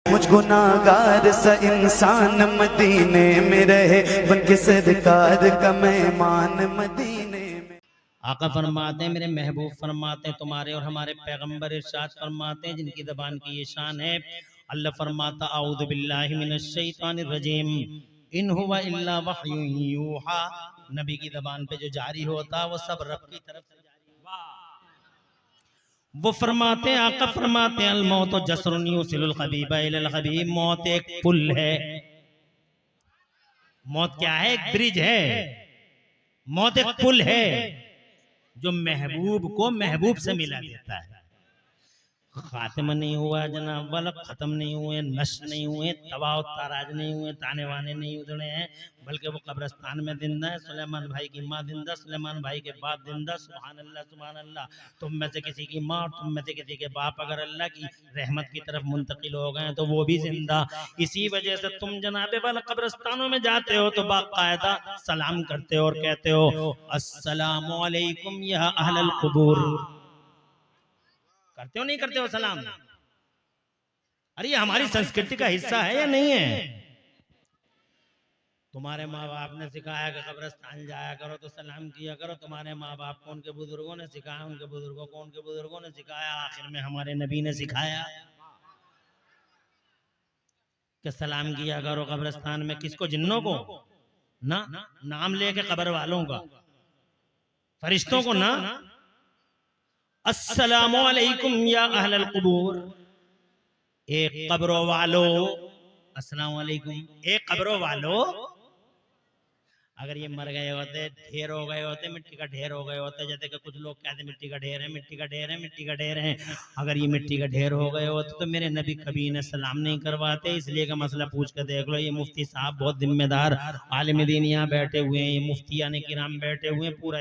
मुझ गुनाहगार सा इंसान मदीने में रहे, बन के सरकार का मेहमान मदीने में। आका फरमाते हैं, मेरे महबूब फरमाते हैं, तुम्हारे और हमारे पैगंबर इरशाद फरमाते हैं जिनकी ज़बान की ये शान है। अल्लाह फरमाता औज़ु बिल्लाहि मिनश शैतानिर रजीम इन हुवा इल्ला वह्युन यूहा। नबी की ज़बान पे जो जारी होता वो सब रब की तरफ से जारी होता। वो फरमाते हैं, आका फरमाते हैं, अल मौत जसरुन युसिलुल हबीबा इलल हबीब। मौत एक पुल है। मौत क्या है? एक ब्रिज है। मौत एक पुल है जो महबूब को महबूब से मिला देता है। खात्मा नहीं हुआ जनाब वाला, खत्म नहीं हुए, नष्ट नहीं हुए, तबाह ताराज नहीं हुए, ताने वाने नहीं उधड़े हैं, बल्कि वो कब्रिस्तान में जिंदा है। सुलेमान भाई की माँ जिंदा, सुलेमान भाई के बाप जिंदा। सुभान अल्लाह सुभान अल्लाह। तुम में से किसी की माँ और तुम में से किसी के बाप अगर अल्लाह की रहमत की तरफ मुंतकिल हो गए तो वो भी जिंदा। इसी वजह से तुम जनाबे वाला कब्रिस्तानों में जाते हो तो बाकायदा सलाम करते हो और कहते हो अस्सलामु अलैकुम या अहलल कुबूर। करते हो नहीं करते हो सलाम? अरे ये हमारी संस्कृति का हिस्सा है या नहीं है? तुम्हारे माँ बाप ने सिखाया कि कब्रिस्तान जाया करो तो सलाम किया करो। तुम्हारे माँ बाप को उनके बुजुर्गों ने सिखाया, उनके बुजुर्गों को उनके बुजुर्गों ने सिखाया, आखिर में हमारे नबी ने सिखाया कि सलाम किया करो कब्रिस्तान में। किसको? जिन्नों को ना, नाम लेके कब्र वालों का, फरिश्तों को ना। अस्सलामु अलैकुम या अहलल कुबूर। एक कब्रों वालो, अस्सलाम वालेकुम। एक कब्रों वालो, अगर ये मर गए होते, ढेर हो गए होते, मिट्टी का ढेर हो गए होते, जैसे कि कुछ लोग कहते मिट्टी का ढेर है, मिट्टी का ढेर है, मिट्टी का ढेर है। अगर ये मिट्टी का ढेर हो गए होते तो मेरे नबी कभी इन्हें सलाम नहीं करवाते। इसलिए का मसला पूछ कर देख लो। ये मुफ्ती साहब बहुत जिम्मेदार आलिम दीन यहाँ बैठे हुए हैं, ये मुफ्तियाने किराम बैठे हुए हैं, पूरा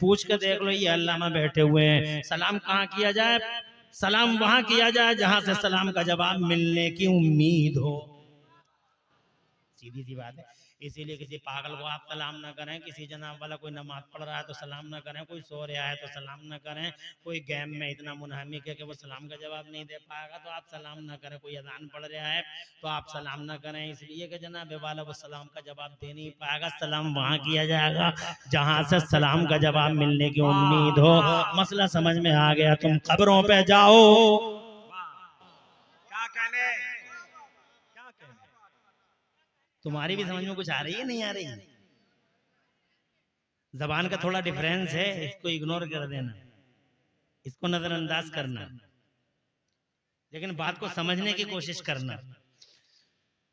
पूछ कर देख लो, ये अल्लामा बैठे हुए हैं। सलाम कहाँ किया जाए? सलाम वहां किया जाए जहां से सलाम का जवाब मिलने की उम्मीद हो। सीधी सी बात है। इसीलिए किसी पागल को आप सलाम ना करें, किसी जनाब वाला कोई नमाज पढ़ रहा है तो सलाम ना करें, कोई सो रहा है तो सलाम ना करें, कोई गेम में इतना मुनहमिक है कि वो सलाम का जवाब नहीं दे पाएगा तो आप सलाम ना करें, कोई अजान पढ़ रहा है तो आप सलाम ना करें, इसलिए कि जनाब वाला वो सलाम का जवाब दे नहीं पाएगा। सलाम वहां किया जाएगा जहां से सलाम का जवाब मिलने की उम्मीद हो। मसला समझ में आ गया? तुम खबरों पे जाओ। क्या कहने? तुम्हारी भी समझ में कुछ आ रही है नहीं आ रही? जबान का थोड़ा डिफरेंस है, इसको इग्नोर कर देना, इसको नजरअंदाज करना, लेकिन बात को समझने की कोशिश करना।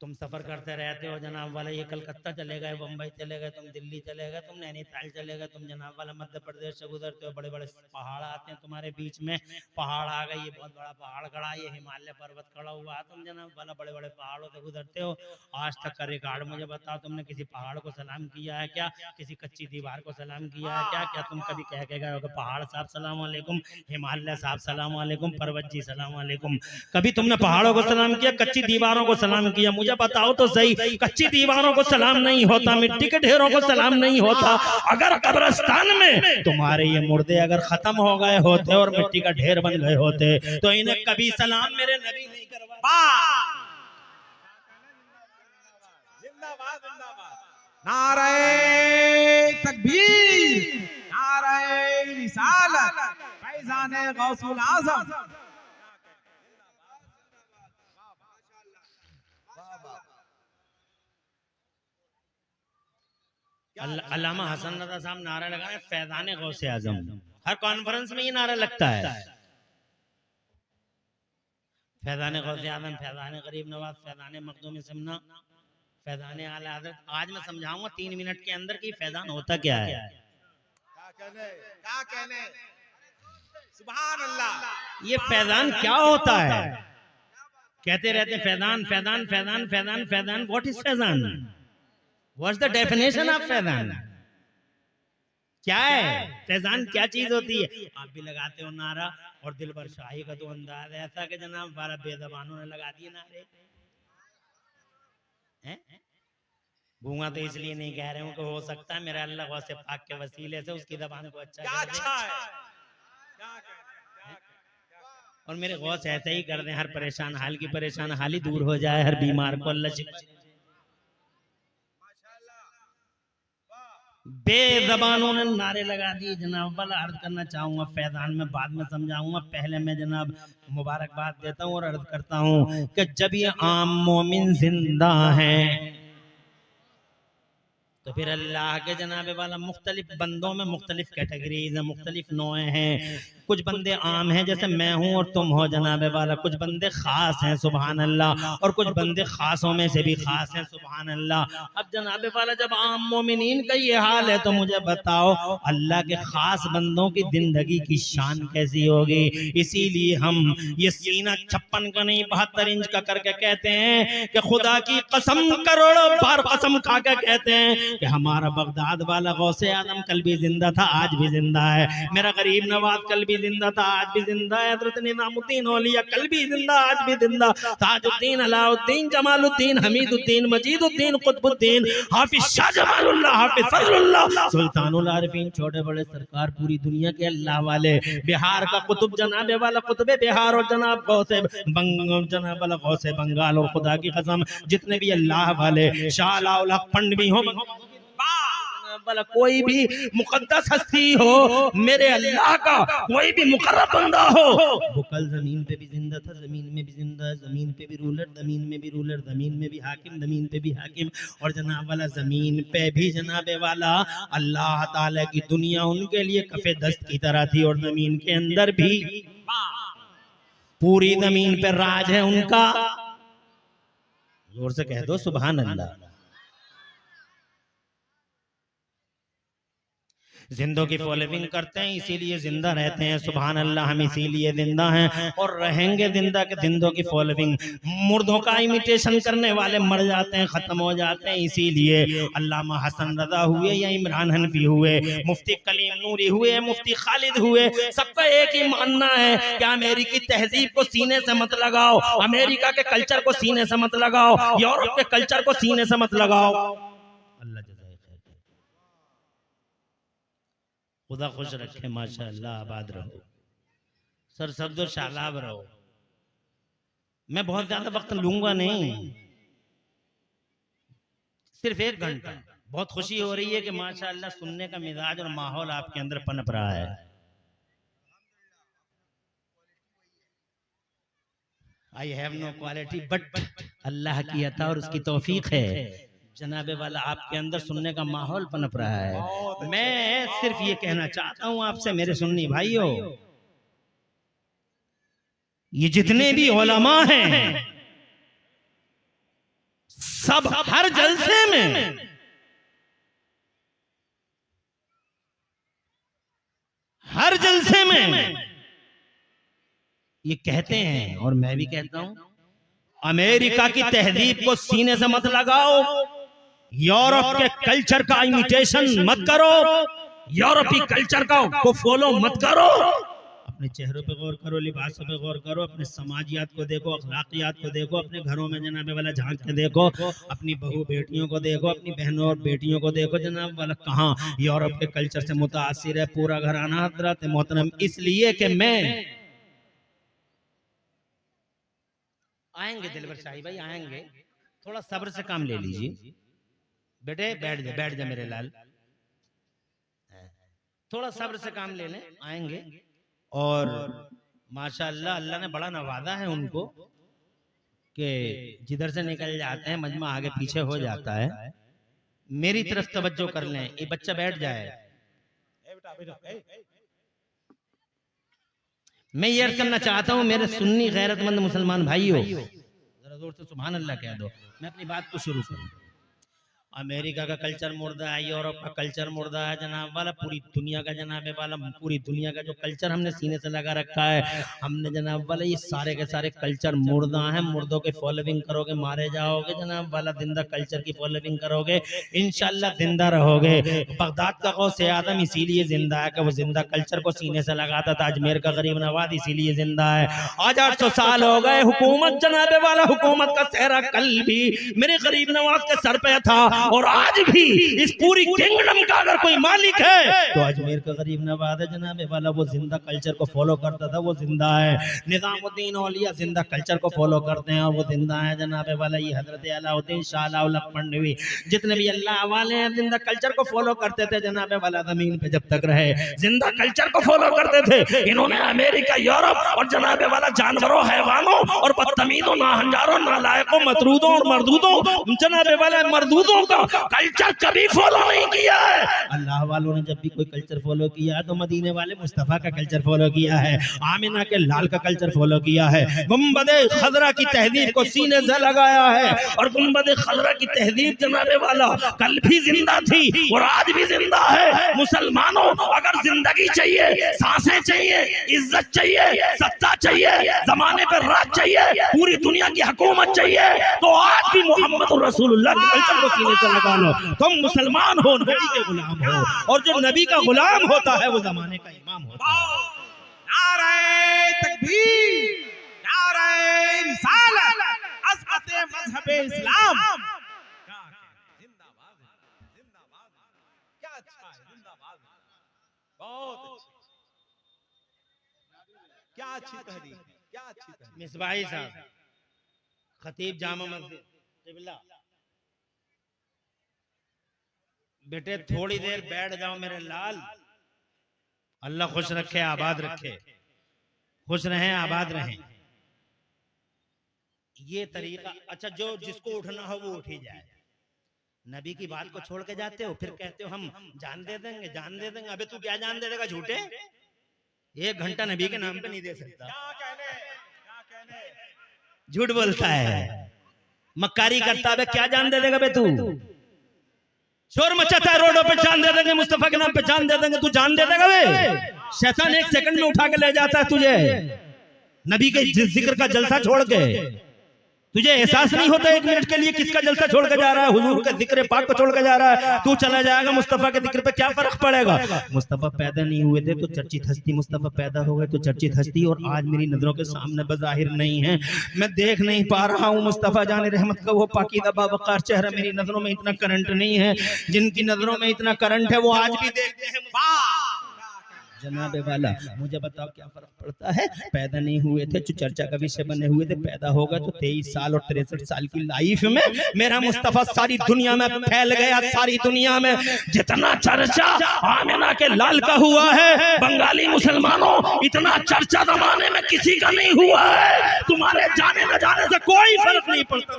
तुम सफर करते रहते हो जनाब वाला, ये कलकत्ता चले गए, बम्बई चले गए, तुम दिल्ली चले गए, तुम नैनीताल चले गए, तुम जनाब वाला मध्य प्रदेश से गुजरते हो, बड़े बड़े पहाड़ आते हैं तुम्हारे बीच में। पहाड़ आ गए, ये बहुत बड़ा पहाड़ खड़ा, ये हिमालय पर्वत खड़ा हुआ, तुम जनाब वाला बड़े बड़े पहाड़ों से गुजरते हो। आज तक का रिकॉर्ड मुझे बताओ, तुमने किसी पहाड़ को सलाम किया है क्या? किसी कच्ची दीवार को सलाम किया है क्या? क्या तुम कभी कह के गए हो कि पहाड़ साहब सलाम वालेकुम, हिमालय साहब सलाम वालेकुम, पर्वत जी सलाम वालेकुम? कभी तुमने पहाड़ों को सलाम किया, कच्ची दीवारों को सलाम किया? मुझे बताओ तो सही। कच्ची दीवारों को सलाम नहीं होता, मिट्टी के ढेरों को सलाम नहीं होता। अगर कब्रिस्तान में तुम्हारे ये मुर्दे अगर खत्म हो गए होते और मिट्टी का ढेर बन गए होते तो इन्हें कभी सलाम मेरे नबी नहीं करवा। जिंदाबाद जिंदाबाद। नारे तकबीर, नारे रिसालत, फैजाने गौसुल आजम। अल्लामा हसन रज़ा साहब नारा लगाए फैजाने गौसे आजम। हर कॉन्फ्रेंस में ये नारा लगता है, फैजाने गौसे आजम, फैजाने गरीब नवाज, फैजाने मखदूम सिमना, फैजाने आला हज़रत। आज मैं समझाऊंगा 3 मिनट के अंदर कि फैजान होता क्या है। क्या कहने? सुभान अल्लाह। ये फैजान क्या होता है? कहते रहते Faizan Faizan Faizan Faizan Faizan. What is Faizan? What's the definition of Faizan? क्या है फैजान? क्या चीज होती है? आप भी लगाते हो नारा, और दिलबर शाही का तो अंदाज ऐसा कि जनाब 12 बेज़बानों ने लगा दिए नारे। गूंगा तो इसलिए नहीं कह रहे हूँ कि हो सकता है मेरा अल्लाह गौसे पाक के वसीले से उसकी जबान को अच्छा कर दे। और मेरे गौस ऐसे ही कर दें, हर परेशान हाल की परेशान हाल ही दूर हो जाए, हर बीमार को अल्लाह शिफा। बेज़बानों ने नारे लगा दिए जनाब वाला। अर्ज करना चाहूंगा, फैजान में बाद में समझाऊंगा, पहले मैं जनाब मुबारकबाद देता हूँ और अर्ज करता हूँ कि जब ये आम मोमिन जिंदा हैं तो फिर अल्लाह के जनाबे वाला मुख्तलिफ बंदों में मुख्तलिफ कैटेगरीज हैं, मुख्तलिफ नौएं हैं। कुछ बंदे आम हैं जैसे मैं हूं और तुम हो जनाबे वाला, कुछ बंदे खास हैं सुभान अल्लाह, और कुछ बंदे खासों में से भी खास हैं सुभान अल्लाह। अब जनाबे वाला जब आम मोमिनीन का ये हाल है तो मुझे बताओ अल्लाह के खास बंदों की जिंदगी की शान कैसी होगी। इसीलिए हम ये सीना 56 का नहीं 72 इंच का करके कहते हैं कि खुदा की कसम करोड़ों बार कसम खा के कहते हैं कि हमारा बगदाद वाला गौसे आदम कल भी जिंदा था, आज भी जिंदा है। मेरा गरीब नवाज कल भी जिंदा था, आज भी जिंदा है। हज़रत निज़ामुद्दीन औलिया कल भी जिंदा, आज भी जिंदा। ताजुद्दीन, अलाउद्दीन, जमालुद्दीन, हमीदुद्दीन, मजीदुद्दीन, कुतुबुद्दीन, हाफिज शाह जमालुल्लाह, हाफिज फजलुल्लाह, सुल्तानुल आरिफीन, छोटे बड़े सरकार, पूरी दुनिया के अल्लाह वाले, बिहार का कुतुब जनाबे वाला कुतुबे बिहार और जनाब गौसे जनाब वाला गौसे बंगाल, और खुदा की कसम जितने भी अल्लाह वाले शाह अलाउल हक पंड भी हो, वाला कोई भी मुकद्दस हस्ती हो, मेरे अल्लाह का कोई भी मुकर्रब बंदा हो, वो कल जमीन पे भी जिंदा था, जमीन में भी जिंदा है, जमीन पे भी रूलर, जमीन में भी रूलर, जमीन में भी हाकिम, जमीन पे भी हाकिम, और जनाब वाला जमीन पे भी जनाबे वाला अल्लाह ताला की दुनिया उनके लिए कफे दस्त की तरह थी, और जमीन के अंदर भी पूरी जमीन पे राज है उनका। जोर से कह दो सुभान अल्लाह। जिंदों की फॉलोइंग करते हैं इसीलिए जिंदा रहते हैं सुभान अल्लाह। हम इसीलिए जिंदा हैं और रहेंगे जिंदा के जिंदों की फॉलोइंग। मुर्दों का इमिटेशन करने वाले मर जाते हैं, खत्म हो जाते हैं। इसीलिए अल्लामा हसन रजा हुए या इमरान हनफी हुए, मुफ्ती कलीम नूरी हुए, मुफ्ती खालिद हुए, सबका एक ही मानना है कि अमेरिकी तहजीब को सीने से मत लगाओ, अमेरिका के कल्चर को सीने से मत लगाओ, यूरोप के कल्चर को सीने से मत लगाओ। अल्लाह खुदा खुश रखे, माशाअल्लाह, आबाद रहो, सर सब्दो शालाब रहो। मैं बहुत ज्यादा वक्त लूंगा नहीं, सिर्फ 1 घंटा। बहुत खुशी हो रही है कि माशाअल्लाह सुनने का मिजाज और माहौल आपके अंदर पनप रहा है। I have no quality but अल्लाह की अता और उसकी तौफीक है जनाबे वाला आपके अंदर सुनने का माहौल पनप रहा है। मैं सिर्फ ये कहना चाहता हूं आपसे मेरे सुन्नी भाइयों, ये जितने भी उलमा हैं सब हर जलसे में ये कहते हैं और मैं भी कहता हूं, अमेरिका की तहजीब को सीने से मत लगाओ, यूरोप के कल्चर का इमिटेशन मत करो, यूरोपीय कल्चर को फॉलो मत करो। अपने चेहरों पे गौर करो, लिबासों पे गौर करो, अपने समाजियात को देखो, अखलाकियात को देखो, अपने घरों में जनाब वाला झांक के देखो, अपनी बहू बेटियों को देखो, अपनी बहनों और बेटियों को देखो, जनाब वाला कहाँ यूरोप के कल्चर से मुतासिर है पूरा घराना हज़रात मोहतरम। इसलिए कि मैं आएंगे दिलबर शाही भाई आएंगे, थोड़ा सब्र से काम ले लीजिए बेटे, बैठ जा मेरे लाल, थोड़ा सब्र से काम ले लें, आएंगे। और माशाअल्लाह अल्लाह ने बड़ा नवाजा है उनको कि जिधर से निकल जाते हैं मजमा आगे पीछे हो जाता है। मेरी तरफ तवज्जो कर लें, ये बच्चा बैठ जाए। मैं ये अर्ज करना चाहता हूँ मेरे सुन्नी गैरतमंद मुसलमान भाइयों, जरा जोर से सुभान अल्लाह कह दो। मैं अपनी बात को शुरू करूँ। अमेरिका का कल्चर मुर्दा है, यूरोप का कल्चर मुर्दा है जनाब वाला, पूरी दुनिया का जनाब वाला, पूरी दुनिया का जो कल्चर हमने सीने से लगा रखा है हमने जनाब वाला, ये सारे के सारे कल्चर मुर्दा हैं। मुर्दों के फॉलोइंग करोगे मारे जाओगे जनाब वाला, जिंदा कल्चर की फॉलोइंग करोगे इंशाल्लाह जिंदा रहोगे। बगदाद का गौसे आदम इसीलिए जिंदा है कि वो जिंदा कल्चर को सीने से लगाता था। अजमेर का गरीब नवाज इसीलिए जिंदा है। आज 800 साल हो गए हुकूमत जनाब वाला, हुकूमत का सेहरा कल भी मेरे गरीब नवाज के सर पे था। और आज भी इस पूरी किंगडम का अगर कोई मालिक है तो अजमेर का गरीब नवाज है जनाबे वाला, वो जिंदा कल्चर को फॉलो करता था, वो जिंदा है। निजामुद्दीन औलिया जिंदा कल्चर को फॉलो करते हैं और वो जिंदा है जनाबे वाला। ये हजरत अलाउद्दीन शाह लखनवी, जितने भी अल्लाह वाले हैं जिंदा कल्चर को फॉलो करते थे जनाबे वाला, जमीन पे जब तक रहे जिंदा कल्चर को फॉलो करते थे। इन्होंने अमेरिका, यूरोप और जनाबे वाला जानवरों, हैवानों और बदतमीजों, नाहंजारों, नालायकों, मतरूदों और मर्दूदों, जनाबे वाला मर्दूदों का कल्चर कभी फॉलो नहीं किया है। अल्लाह वालों ने जब भी कोई कल्चर फॉलो किया है तो मदीने वाले मुस्तफा का कल्चर फॉलो किया है, आमिना के लाल का कल्चर फॉलो किया है, गुंबदे खजरा की तहजीब को सीने से लगाया है। और गुंबदे खजरा की तहजीब जनाबे वाला कल भी जिंदा थी और आज भी जिंदा है। मुसलमानों, अगर जिंदगी चाहिए, सांसें चाहिए, इज्जत चाहिए, सत्ता चाहिए, जमाने पर राज चाहिए, पूरी दुनिया की हुकूमत चाहिए, तो आज भी मोहम्मद रसूलुल्लाह के कल्चर को सीने से लगा लो। तुम मुसलमान हो, नबी के गुलाम हो, और जो नबी का गुलाम होता है वो जमाने का इमाम होता है। नारे तकबीर, नारे रिसालत, अज़मत मज़हब इस्लाम। जिंदाबाद, जिंदाबाद, क्या अच्छा है, जिंदाबाद, बहुत अच्छी, क्या अच्छी तहरीक, क्या अच्छी तहरीक। मिसबाही साहब, खतीब जामा मस्जिद क़िबला, बेटे थोड़ी देर बैठ जाओ मेरे लाल। अल्लाह खुश रखे, आबाद रखे, खुश रहें, आबाद रहें। ये तरीका अच्छा, जो जिसको उठना हो वो उठ ही जाए। नबी की बात को छोड़ के जाते हो, फिर कहते हो हम जान दे देंगे, जान दे देंगे। अबे तू क्या जान दे देगा झूठे? 1 घंटा नबी के नाम पे नहीं दे सकता। क्या कहने, क्या कहने, झूठ बोलता है, मक्कारी करता है। क्या जान दे देगा बे तू? शोर मचाता है रोडों पे, जान दे देंगे मुस्तफा के नाम पे, जान दे देंगे। तू जान दे देगा बे? शैतान 1 सेकंड में उठा के ले जाता है तुझे, नबी के जिक्र का जलसा छोड़ के। तुझे एहसास नहीं होता 1 मिनट के लिए किसका जलसा छोड़ के जा रहा है? हुजूर के जिक्र पाक को छोड़ के जा रहा है। तू चला जाएगा मुस्तफा के जिक्र पे, क्या फर्क पड़ेगा? मुस्तफा पैदा नहीं हुए थे तो चर्चित हस्ती, मुस्तफा पैदा हो गए तो चर्चित हस्ती। और आज मेरी नजरों के सामने बज़ाहिर नहीं है, मैं देख नहीं पा रहा हूँ मुस्तफा जाने रहमत का वो पाकीज़ा बावक़ार चेहरा। मेरी नजरों में इतना करंट नहीं है, जिनकी नजरों में इतना करंट है वो आज भी देखते हैं। जनाबे वाला, मुझे बताओ क्या फर्क पड़ता है? पैदा नहीं हुए थे तो चर्चा का विषय बने हुए थे, पैदा हो गए तो 23 साल और 63 साल की लाइफ में मेरा मुस्तफा सारी दुनिया में फैल गया। सारी दुनिया में जितना चर्चा आमिना के लाल का हुआ है, बंगाली मुसलमानों, इतना चर्चा जमाने में किसी का नहीं हुआ है। तुम्हारे जाने न जाने से कोई फर्क नहीं पड़ता।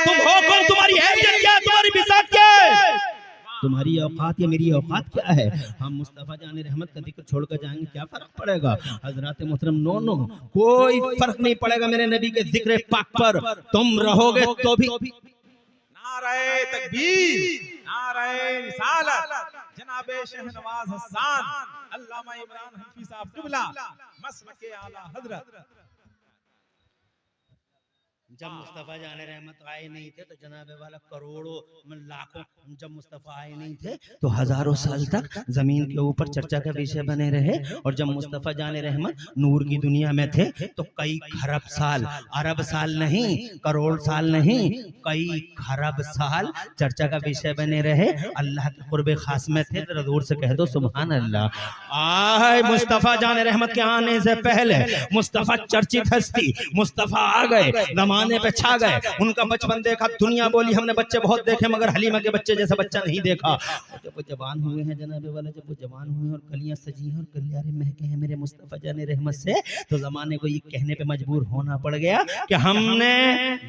तुम हो कौन? तुम्हारी हैसियत क्या है? तुम्हारी बिसात क्या है? तुम्हारी औकात या मेरी औकात क्या है? हम मुस्तफा जाने रहमत का जिक्र छोड़ कर जाएंगे, क्या फर्क पड़ेगा? हजरत मोहतरम, नो, कोई फर्क नहीं पड़ेगा मेरे नबी के जिक्र पाक पर। तुम रहोगे तो भी। नारे तकबीर, नारे रिसालत, जनाबे शहनवाज हसन अल्लामा इमरान हनफी साहब क़िबला, मसलके आला हजरत। जब मुस्तफा जाने रहमत आए नहीं थे तो जनाबे वाला करोड़ों लाखों, जब मुस्तफा आए नहीं थे तो हजारों साल तक जमीन के ऊपर चर्चा का विषय बने रहे। और जब मुस्तफा जाने रहमत नूर की दुनिया में थे तो कई खरब साल, अरब साल नहीं, करोड़ साल नहीं, कई खरब साल चर्चा का विषय बने रहे। अल्लाह के कुर्बे खास में थे। जरा दूर से कह दो सुभान अल्लाह। आए मुस्तफा जाने रहमत के आने से पहले मुस्तफा चर्चित हस्ती, मुस्तफा आ गए, जमाने पे छा गए। उनका बचपन देखा, दुनिया बोली हमने बच्चे बहुत देखे मगर हलीमा के बच्चे जैसा बच्चा नहीं देखा। जब वो जवान हुए हैं जनाबे वाला, जब वो जवान हुए और कलियां सजी हैं और कलियारे महके हैं मेरे मुस्तफा जाने रहमत से, तो जमाने को ये कहने पे मजबूर होना पड़ गया कि हमने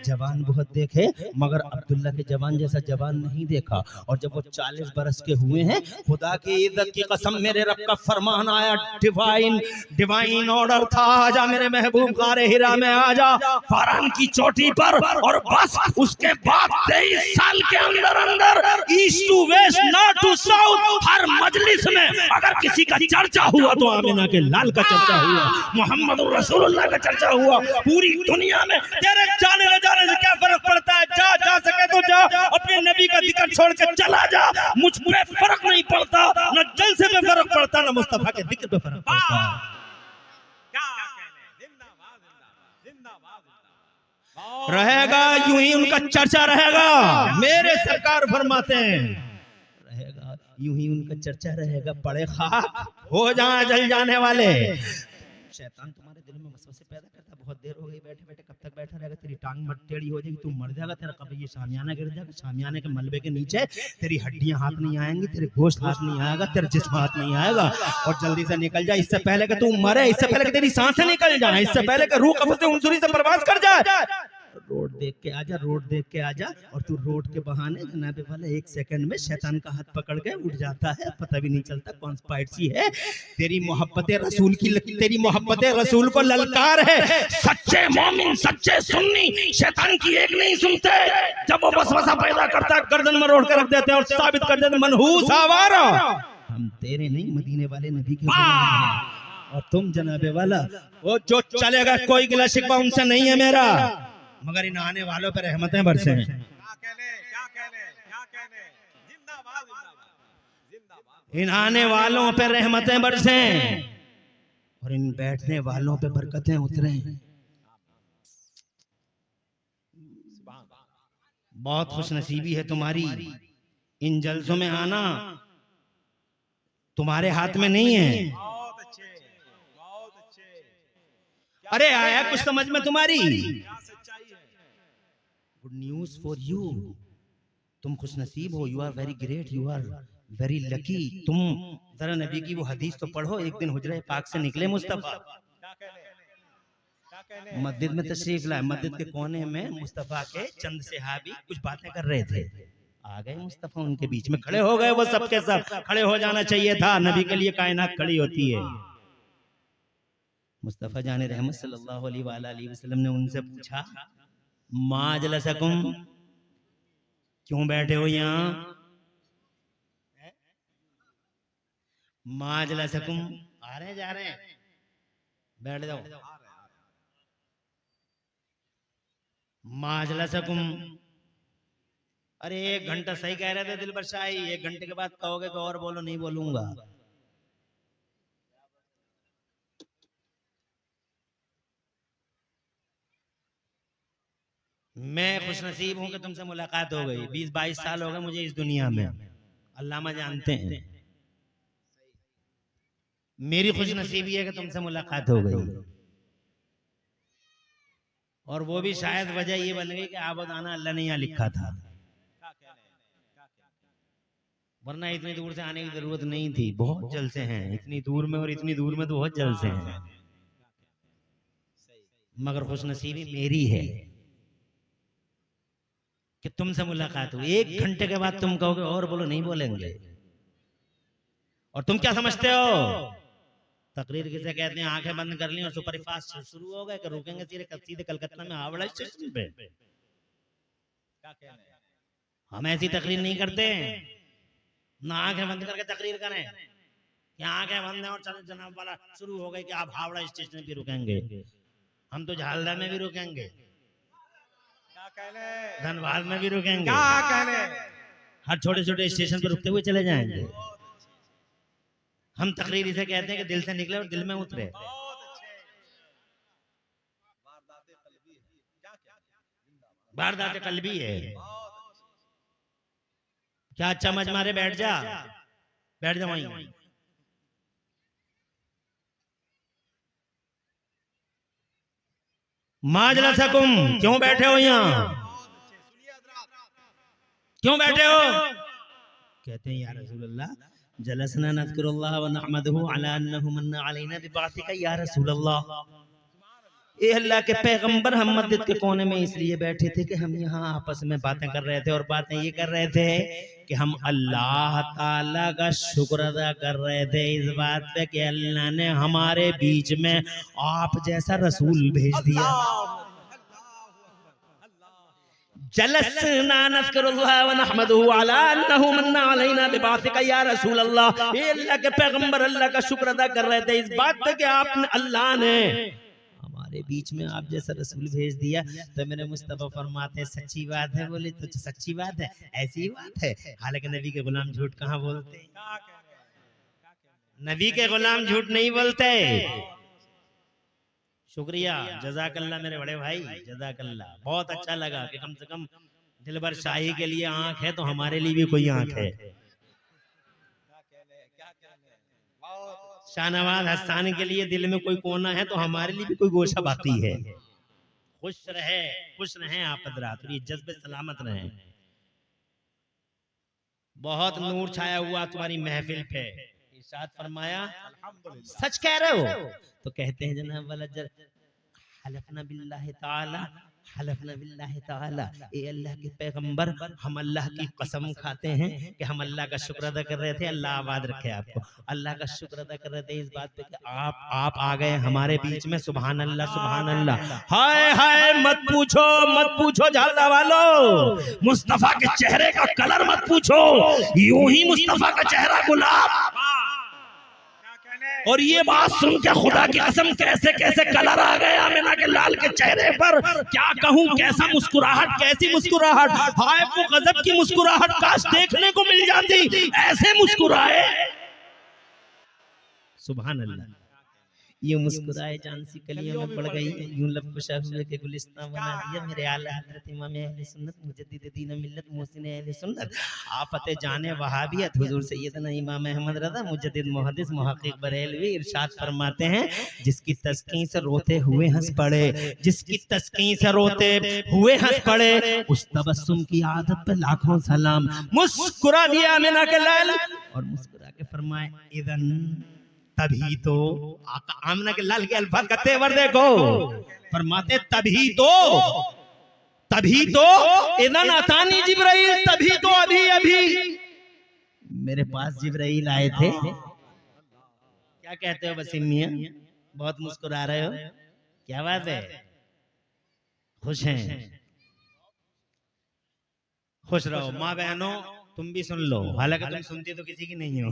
जवान बहुत देखे मगर अब्दुल्ला के जवान जैसा जवान नहीं देखा। और जब वो 40 बरस के हुए हैं, खुदा की इज्जत की कसम, मेरे रब का फरमान आया, डिवाइन ऑर्डर था, आजा मेरे महबूब गारे हिरा में, आजा फारान की चोटी पर। और बस उसके बाद 23 साल के अंदर east to west, north to south, हर मजलिस में अगर किसी का चर्चा हुआ तो आमिना के लाल का चर्चा हुआ, मोहम्मद रसूलुल्लाह का चर्चा हुआ। पूरी दुनिया में तेरे जाने न जाने से क्या फर्क पड़ता है? जा सके तो जा, अपने नबी का जिक्र छोड़ के चला जा। मुझ पे फर्क नहीं पड़ता, न जलसे पे फर्क पड़ता, न मुस्तफा के जिक्र पे फर्क पड़ता। रहेगा यूं ही उनका चर्चा रहेगा। मेरे सरकार फरमाते हैं रहेगा यूं ही उनका चर्चा रहेगा। पड़े खाक हो जहां जल जाने वाले। शैतान तुम्हारे दिल में वसवसे पैदा करता है। बहुत देर हो गई बैठे बैठे, कब तक बैठा रहेगा? तेरी टांग मत टेढ़ी हो जाएगी, तू मर जाएगा, तेरा कब ये शामियाना गिर जाएगा, शामियाने के मलबे के नीचे तेरी हड्डियां हाथ नहीं आएंगी, तेरे गोश्त हाथ नहीं आएगा, तेरा जिस्म हाथ नहीं आएगा। और जल्दी से निकल जाए इससे पहले कि तू मरे, इससे पहले कि तेरी सांसें निकल जाए, इससे पहले कि रूह कब्र से उनसुरी से परवाज़ कर जाए। रोड देख के आजा, रोड देख के आजा। और तू रोड के बहाने जनाबे वाला 1 सेकंड में शैतान का हाथ पकड़ के उठ जाता है, पता भी नहीं चलता कौन स्पाइट सी है। तेरी मोहब्बत रसूल की, तेरी मोहब्बत रसूल को ललकार है। सच्चे मोमिन, सच्चे सुन्नी शैतान की एक नहीं सुनते। जब वो वसवसा पैदा करता है गर्दन में रोड के रख देते हैं और साबित कर देते हैं मनहूस आवारा। हम तेरे नहीं मदीने वाले नबी के हैं। और तुम जनाबे वाला वो जो चलेगा, कोई गिला शिकवा उनसे नहीं है मेरा, मगर इन आने वालों पर रहमतें बरसे हैं। इन आने वालों पर रहमतें बरसे और इन बैठने वालों पे बरकतें उतरे। बहुत खुशनसीबी है तुम्हारी। इन जलसों में आना तुम्हारे हाथ में नहीं है। बहुत अच्छे, बहुत अच्छे। अरे आया कुछ समझ में तुम्हारी? क्या सच्चाई है? Good news for you. तुम खुशनसीब हो, you are very great, you are very lucky. तुम जरा नबी की वो हदीस तो पढ़ो। एक दिन हुजरे पाक से निकले मुस्तफा, क्या कहने? मस्जिद में तशरीफ लाए। मस्जिद के कोने में मुस्तफा के चंद सहाबी कुछ बातें कर रहे थे। आ गए मुस्तफा उनके बीच में, खड़े हो गए। वो सबके सब खड़े हो जाना चाहिए था, नबी के लिए कायनात खड़ी होती है। मुस्तफा जाने रहमत सल्लल्लाहु अलैहि वसल्लम ने उनसे पूछा, मा जलसकुम, क्यों बैठे हो यहाँ? मा जलसकुम, आ रहे जा रहे हैं, बैठ जाओ। मा जलसकुम, अरे 1 घंटा सही कह रहे थे दिलबर शाही, 1 घंटे के बाद कहोगे कि और बोलो, नहीं बोलूंगा। मैं खुशनसीब हूं कि तुमसे मुलाकात हो गई। 20-22 साल हो गए मुझे इस दुनिया में, अल्लामा जानते हैं। मेरी खुशनसीबी है कि तुमसे मुलाकात हो गई। और वो भी शायद वजह ये बन गई कि आबोदाना अल्लाह ने यहाँ लिखा था, वरना इतनी दूर से आने की जरूरत नहीं थी। बहुत जलसे हैं इतनी दूर में, और इतनी दूर में तो बहुत जलसे हैं, मगर खुशनसीबी मेरी है कि तुमसे मुलाकात हुई। 1 घंटे के बाद तुम कहोगे और बोलो, नहीं बोलेंगे। और तुम क्या समझते हो तकरीर किसे कहते हैं? आंखें बंद कर ली और सुपरफास्ट शुरू हो गए कि रुकेंगे सीधे कलकत्ता में हावड़ा स्टेशन पे। क्या कहने? हम ऐसी तकरीर नहीं करते, ना आंखें बंद करके तकरीर करें कि आंखें बंद है और चलो जनाब वाला शुरू हो गए कि आप हावड़ा स्टेशन पे रुकेंगे। हम तो झालदा में भी रुकेंगे, क्या कहने? धनबाद में भी रुकेंगे, क्या कहने? हर छोटे छोटे स्टेशन पर रुकते हुए चले जाएंगे। हम तकरीर इसे कहते हैं कि दिल से निकले और दिल में उतरे। बहुत अच्छे। वारदाते कल्बी है। क्या क्या? जिंदाबाद। वारदात कल्बी है। बहुत अच्छे। क्या अच्छा मज मारे, बैठ जा, बैठ जा वहीं। माजलसकुम, क्यों बैठे हो यहाँ? बहुत अच्छे। सुनिए हजरात, क्यों बैठे हो? कहते हैं या रसूल अल्लाह, जलसना नज़कुरुल्लाह व नहमदुहु अला अन्नहु मन्ना अलैना बिबातिका या रसूल अल्लाह। ए अल्लाह के पैगंबर, हम मस्जिद के कोने में इसलिए बैठे थे कि हम यहाँ आपस में बातें कर रहे थे, और बातें ये कर रहे थे कि हम अल्लाह ताला का शुक्र अदा कर रहे थे इस बात पे कि अल्लाह ने हमारे बीच में आप जैसा रसूल भेज दिया। जलसना नज़कुरुल्लाह व नहमदुहु अला अन्नहु मन्ना अलैना बिबातिका या रसूल अल्लाह। ए अल्लाह के पैगंबर, अल्लाह का शुक्र अदा कर रहे थे इस बात पे कि आपने, अल्लाह ने हमारे बीच में आप जैसा रसूल भेज दिया। तो मेरे मुस्तफा फरमाते हैं, सच्ची बात है। बोले तो सच्ची बात है, ऐसी बात है। हालांकि नबी के गुलाम झूठ कहाँ बोलते? क्या कहने? नबी के गुलाम झूठ नहीं बोलते। शुक्रिया, जज़ाकल्लाह मेरे बड़े भाई, जज़ाकल्लाह। बहुत अच्छा लगा कि कम से कम दिलबर शाही के लिए आंख है तो हमारे लिए भी कोई आंख है। शाहनवाज हस्तानी के लिए दिल में कोई कोना है तो हमारे लिए भी कोई गोशा बाकी है। खुश रहें आप हज़रात, ये जज्बे सलामत रहें। बहुत नूर छाया हुआ तुम्हारी महफिल पे। इरशाद फरमाया सच कह रहे हो? तो कहते हैं जनाब वाला हलफना बिल्लाहि ताला, हलफना बिल्लाहि ताला, ए अल्लाह के पैगंबर, हम अल्लाह की कसम खाते हैं कि हम अल्लाह का शुक्र अदा कर रहे थे। अल्लाह आबाद रखे आपको। अल्लाह का शुक्र अदा कर रहे थे इस बात पे कि आप आ गए हमारे बीच में। सुभान अल्लाह, सुभान अल्लाह। हाय हाय मत पूछो झाला वालो, मुस्तफा के चेहरे का कलर मत पूछो। यूं ही मुस्तफा का चेहरा गुलाब, और ये बात सुन के खुदा की कसम कैसे कैसे कलर आ गए आमिना के लाल के चेहरे पर। क्या कहूँ, कैसा मुस्कुराहट, कैसी मुस्कुराहट। हाय वो गजब की मुस्कुराहट, काश देखने को मिल जाती, ऐसे मुस्कुराए। सुभान अल्लाह। ये मुस्कुराए जान सी कलियों में पड़ गई, यूं लब खुशा हुए के गुलिस्तान बना दिया मेरे आला हजरत इमाम अहले सुन्नत मुजद्दिद दीन मिल्लत मोहसिन अहले सुन्नत आफत जाने वहाबियत हुजूर सैयदना इमाम अहमद रज़ा मुजद्दिद मुहद्दिस मुहक्किक बरेलवी इरशाद फरमाते हैं, जिसकी तस्कीन से रोते हुए हंस पड़े, जिसकी तस्कीन से रोते हुए हंस पड़े, उस तबस्सुम की आदत पे लाखों सलाम। मुस्कुरा दिया आमिना के लाल और मुस्कुरा के फरमाए इदन, तभी तो। आका आमिना के लाल के अल्फाज का तेवर देखो, फरमाते तभी तो इदन अतानी जिब्राइल, तभी तो अभी मेरे पास जिब्राइल आए थे। क्या कहते हो वसीम मियां, बहुत मुस्कुरा रहे हो, क्या बात है? खुश हैं? खुश रहो। माँ बहनों तुम भी सुन लो, हालांकि तुम सुनती तो किसी की नहीं हो,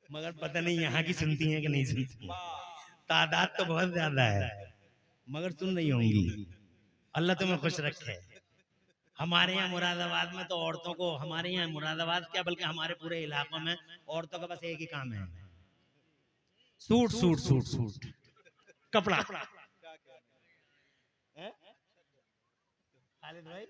मगर पता नहीं यहाँ की सुनती हैं कि नहीं सुनती। तादाद तो बहुत ज्यादा है, मगर सुन रही होंगी। अल्लाह तुम्हें खुश रखे। हमारे यहाँ मुरादाबाद में तो औरतों को, हमारे यहाँ मुरादाबाद क्या बल्कि हमारे पूरे इलाकों में औरतों का बस एक ही काम है, सूट सूट सूट सूट कपड़ा। खालिद भाई,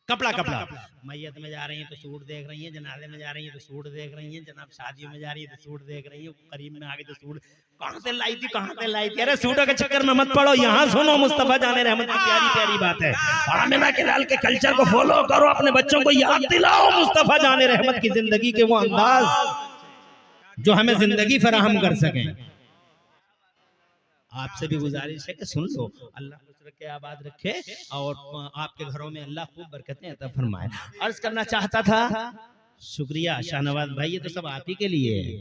कपड़ा कपड़ा। मैयत में जा रही हैं तो सूट देख रही हैं, जनाजे में जा रही हैं तो सूट देख रही हैं, जनाब शादियों में जा रही है तो सूट देख रही है, करीब में आ गई तो सूट। कहां से लाई थी? अरे सूटों के चक्कर में मत पड़ो, यहाँ सुनो मुस्तफा जाने रहमत की प्यारी प्यारी बात है। आमिना के लाल के कल्चर को फॉलो करो, अपने बच्चों को याद दिलाओ मुस्तफा जाने रहमत की जिंदगी के वो अंदाज जो हमें जिंदगी फराहम कर सके। आपसे भी गुजारिश है कि सुन लो। अल्लाह खुश रखे, आबाद रखे, और आपके घरों में अल्लाह खूब बरकतें अता फरमाए। अर्ज करना चाहता था, शुक्रिया शाहनवाज भाई, ये तो सब आप ही के लिए है।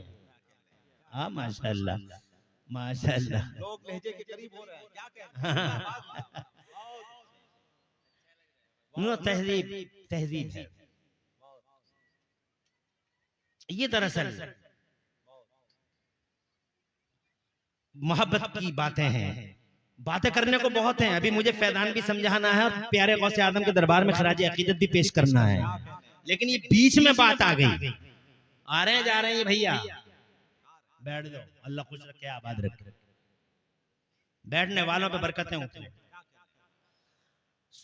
हाँ माशाअल्लाह माशाअल्लाह, लोग लहजे के करीब हो रहे हैं, क्या कहते हैं? तहजीब है ये। दरअसल मोहब्बत की बातें हैं, बातें करने को बहुत हैं। अभी मुझे फैजान भी समझाना है और प्यारे गौसे आदम के दरबार में खराज अकीदत भी पेश करना है, लेकिन ये बीच में बात आ गई। आ रहे हैं जा रहे हैं ये भैया, बैठ जाओ, अल्लाह खुश रखे, आबाद रखे। बैठने वालों पे बरकतें उठे।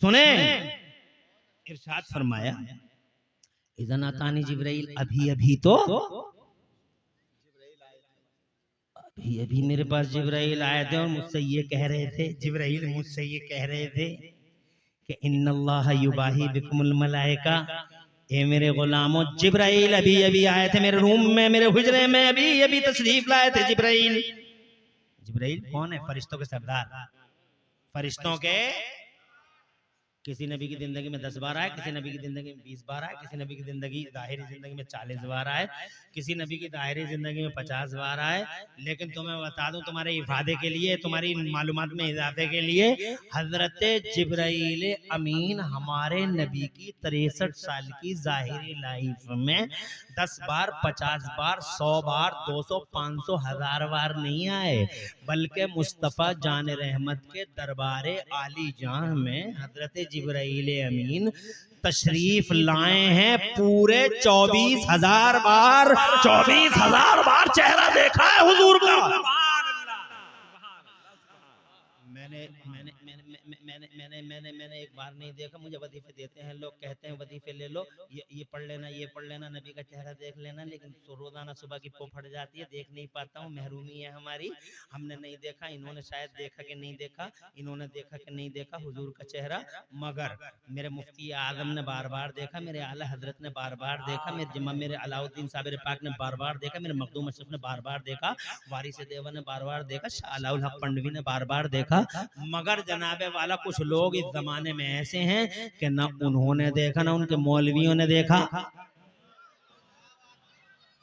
सुने, इरशाद फरमाया इज़न अतानी जिब्राइल, अभी मेरे पास जिब्राइल आए थे और मुझसे ये कह रहे थे, जिब्राइल मुझसे ये कह रहे थे कि इन्नल्लाह युबाही बिकुमुल मलाइका, ए मेरे गुलामों, जिब्राइल अभी आए थे मेरे रूम में, मेरे हुजरे में अभी तशरीफ लाए थे जिब्राइल। जिब्राइल कौन है? फरिश्तों के सरदार, फरिश्तों के। किसी नबी की जिंदगी में 10 बार आए, किसी नबी की जिंदगी में 20 बार आए, किसी नबी की जिंदगी जाहिरी जिंदगी में 40 बार आए, किसी नबी की जाहिरी जिंदगी में 50 बार आए। लेकिन तुम्हें बता दूं, तुम्हारे इफादे के लिए, तुम्हारी मालूमात में इजाफे के लिए, हजरत जिब्राइल अमीन हमारे नबी की 63 साल की जाहिरी लाइफ में 10 बार, 50 बार, 100 बार, 200, 500, 1000 बार नहीं आए, बल्कि मुस्तफ़ा जान रहमत के दरबारे आली जान में हजरत जिब्राइल अमीन तशरीफ लाए हैं पूरे 24,000 बार। 24,000 बार चेहरा देखा है हुजूर का। मैंने एक बार नहीं देखा। मुझे वजीफे देते हैं लोग, कहते हैं वजीफे ले लो, ये पढ़ लेना, ये पढ़ लेना, नबी का चेहरा देख लेना, लेकिन तो रोजाना सुबह की पो फट जाती है, देख नहीं पाता हूँ, महरूमी है हमारी, हमने नहीं देखा। इन्होंने शायद देखा कि नहीं देखा, इन्होंने देखा कि नहीं देखा हुजूर का चेहरा। मगर मेरे मुफ्ती आजम ने बार बार देखा, मेरे आला हजरत ने बार बार देखा, मेरे जमा मेरे अलाउद्दीन साबिर पाक ने बार बार देखा, मेरे मखदूम अशरफ ने बार बार देखा, वारिस देवा ने बार बार देखा, शाह अलाउल हक पंडवी ने बार बार देखा। मगर जनाबे वाला कुछ लोग इस जमाने में ऐसे हैं कि ना उन्होंने देखा ना उनके मौलवियों ने देखा।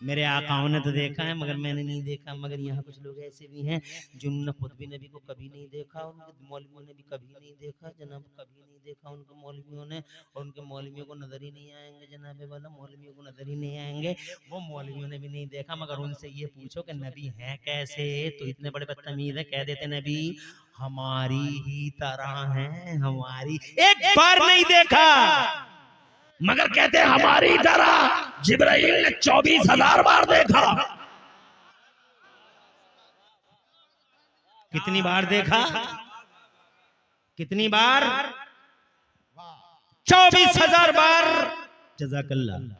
मेरे आकाओं ने तो देखा है मगर मैंने नहीं देखा। मगर यहाँ कुछ लोग ऐसे भी हैं जिन्होंने खुद भी नबी को कभी नहीं देखा, उनके मौलवियों ने भी कभी नहीं देखा जनाब, कभी नहीं देखा उनके मौलवियों ने, और उनके मौलवियों को नजर ही नहीं आएंगे जनाबे वाला, मौलवियों को नजर ही नहीं आएंगे, वो मौलवियों ने भी नहीं देखा। मगर उनसे ये पूछो कि नबी हैं कैसे, तो इतने बड़े बदतमीज है, कह देते नबी हमारी ही तरह हैं, हमारी। एक बार नहीं देखा मगर कहते हमारी तरह जिब्राइल ने 24,000 बार देखा। कितनी बार देखा? कितनी बार? 24,000 बार। जज़ाकल्लाह।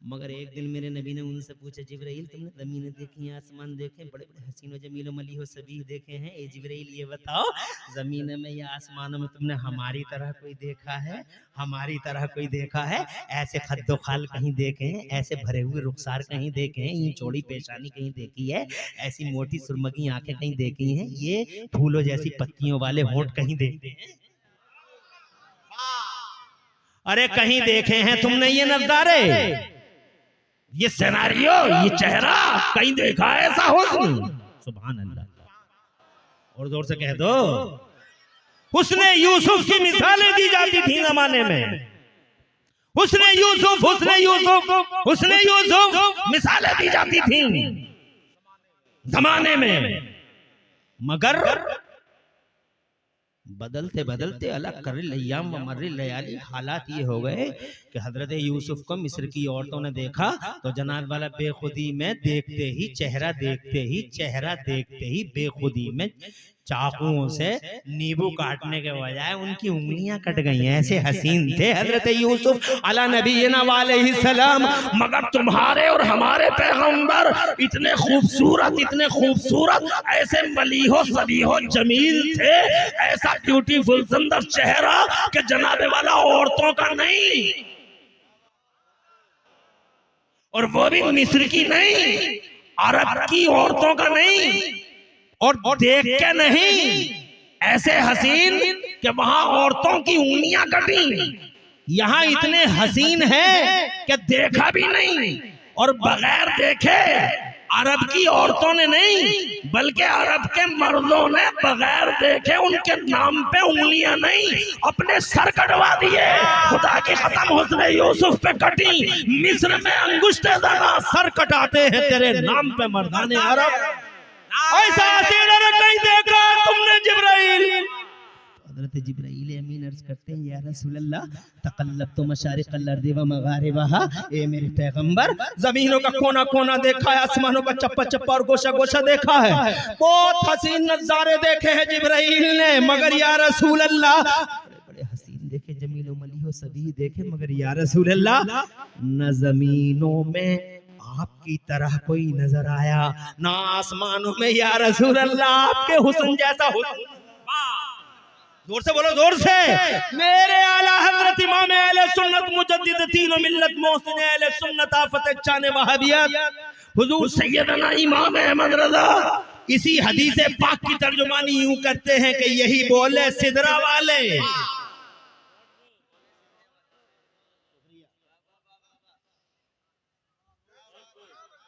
मगर एक दिन मेरे नबी ने उनसे पूछा, जिब्राइल तुमने ज़मीनें देखी हैं, आसमान देखे, बड़े बड़े हसीन व जमील व मलीह सभी देखे हैं, ए जिब्राइल ये बताओ ज़मीन में या आसमानों में तुमने हमारी तरह कोई देखा है, हमारी तरह कोई देखा है? ऐसे खद्दो खाल कहीं देखे हैं, ऐसे भरे हुए रुखसार कहीं देखे हैं, ये चौड़ी पेशानी कहीं देखी है, ऐसी मोटी सुरमगी आंखें कहीं देखी हैं, ये फूलों जैसी पत्तियों वाले होंठ कहीं देखे हैं? अरे कहीं देखे हैं तुमने ये नज़ारे, ये सिनेरियो, ये चेहरा कहीं देखा है ऐसा हुस्न? सुभान अल्लाह। और जोर से कह दो, हुस्ने यूसुफ की मिसालें दी जाती थी जमाने में। हुस्ने यूसुफ, हुस्ने यूसुफ, हुस्ने यूसुफ मिसालें दी जाती थी जमाने में। मगर बदलते बदलते अलग कर लयाम व मर्र लयाली हालात ये हो गए कि हजरत यूसुफ को मिस्र की औरतों ने देखा तो जनाब वाला बेखुदी में देखते ही चेहरा देखते ही बेखुदी में चाकुओं से नींबू काटने के बजाय उनकी उंगलियां कट गई। ऐसे हसीन थे हजरत यूसुफ अला नबीना वालैहि सलाम। मगर तुम्हारे और हमारे पैगंबर इतने खूबसूरत, ऐसे मलीहो सलीहो जमील थे, ऐसा ब्यूटीफुल सुंदर चेहरा कि जनाबे वाला औरतों का नहीं, और वो भी मिस्र की नहीं, अरब की औरतों का नहीं, और देख के नहीं, ऐसे हसीन कि वहां औरतों की उंगलियां कटी। यहाँ इतने हसीन हैं कि देखा भी नहीं, और बगैर देखे अरब की औरतों ने नहीं बल्कि अरब के मर्दों ने बगैर देखे उनके नाम पे उंगलियां नहीं अपने सर कटवा दिए। खुदा की कसम हुस्न यूसुफ पे कटी, मिस्र में अंगुष्ठे ज़ना सर कटाते हैं तेरे नाम पे मर्दाने अरब। ऐसा कहीं देखा तुमने जिब्राइल? हज़रत जिब्राइल अमीन अर्ज करते हैं, या रसूल अल्लाह तक़ल्लबतु मशारिक़ल अर्दि व मग़ारिबहा, ए मेरे पैगंबर जमीनों का कोना कोना देखा है, आसमानों का चप्पा चप्पा और गोशा गोशा देखा है, बहुत हसीन नज़ारे देखे हैं जिब्राइल ने। मगर या रसूल अल्लाह बड़े हसीन देखे, जमील मलीहो सभी देखे, मगर या रसूल अल्लाह न जमीनों में आपकी तरह कोई नजर आया, ना आसमानों में या रसूल अल्लाह आपके हुस्न जैसा हुस्न। जोर से बोलो, जोर से। मेरे आला हजरत इमाम अहले सुन्नत मुजद्दिद तीन मिल्लत मोहसिन अहले सुन्नत आफत चाने वहाबियत हुजूर सैयदना इमाम अहमद रज़ा इसी हदीस पाक की तर्जुमानी यूं करते हैं कि यही बोले सिदरा वाले।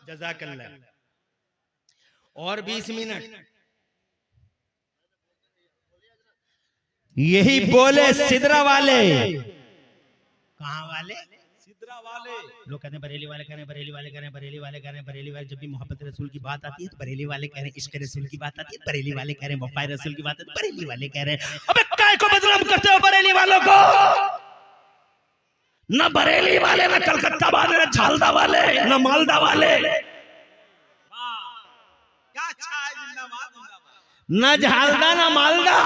जज़ाकल्लाह। और 20 मिनट यही बोले सिदरा वाले। कहां वाले? सिदरा वाले लोग कहते हैं बरेली वाले कह रहे हैं, बरेली वाले कह रहे हैं, बरेली वाले कह रहे हैं, बरेली वाले। जब भी मोहब्बत रसूल की बात आती है तो बरेली वाले कह रहे हैं, इश्क रसूल की बात आती है बरेली वाले कह रहे हैं, वफा रसूल की बात आती है बरेली वाले कह रहे हैं। अबे काय को बदनाम करते हो बरेली वालों को? ना बरेली वाले, ना कलकत्ता वाले, ना झालदा वाले, ना मालदा वाले, क्या अच्छा है, जिंदाबाद जिंदाबाद। ना झालदा ना मालदा,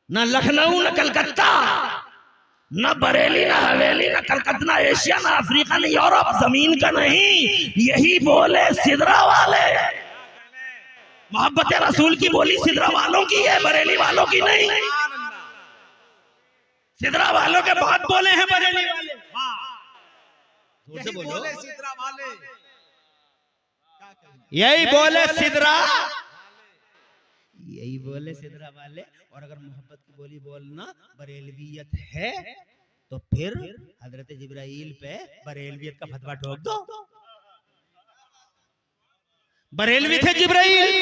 ना लखनऊ ना कलकत्ता, ना बरेली ना हवेली, ना कलकत्ता, ना एशिया, ना अफ्रीका, ना यूरोप, जमीन का नहीं। यही बोले सिदरा वाले। मोहब्बत रसूल की बोली सिदरा वालों की है, बरेली वालों की नहीं। सिदरा वालों के बाद बोले हैं बरेली वाले। जोर से बोलो। बोले सिदरा वाले, यही बोले सिदरा, यही बोले सिदरा वाले। और अगर मोहब्बत की बोली बोलना बरेलवियत है तो फिर हजरत जिब्राइल पे बरेलवियत का फतवा ठोक दो। बरेलवी थे जिब्राइल।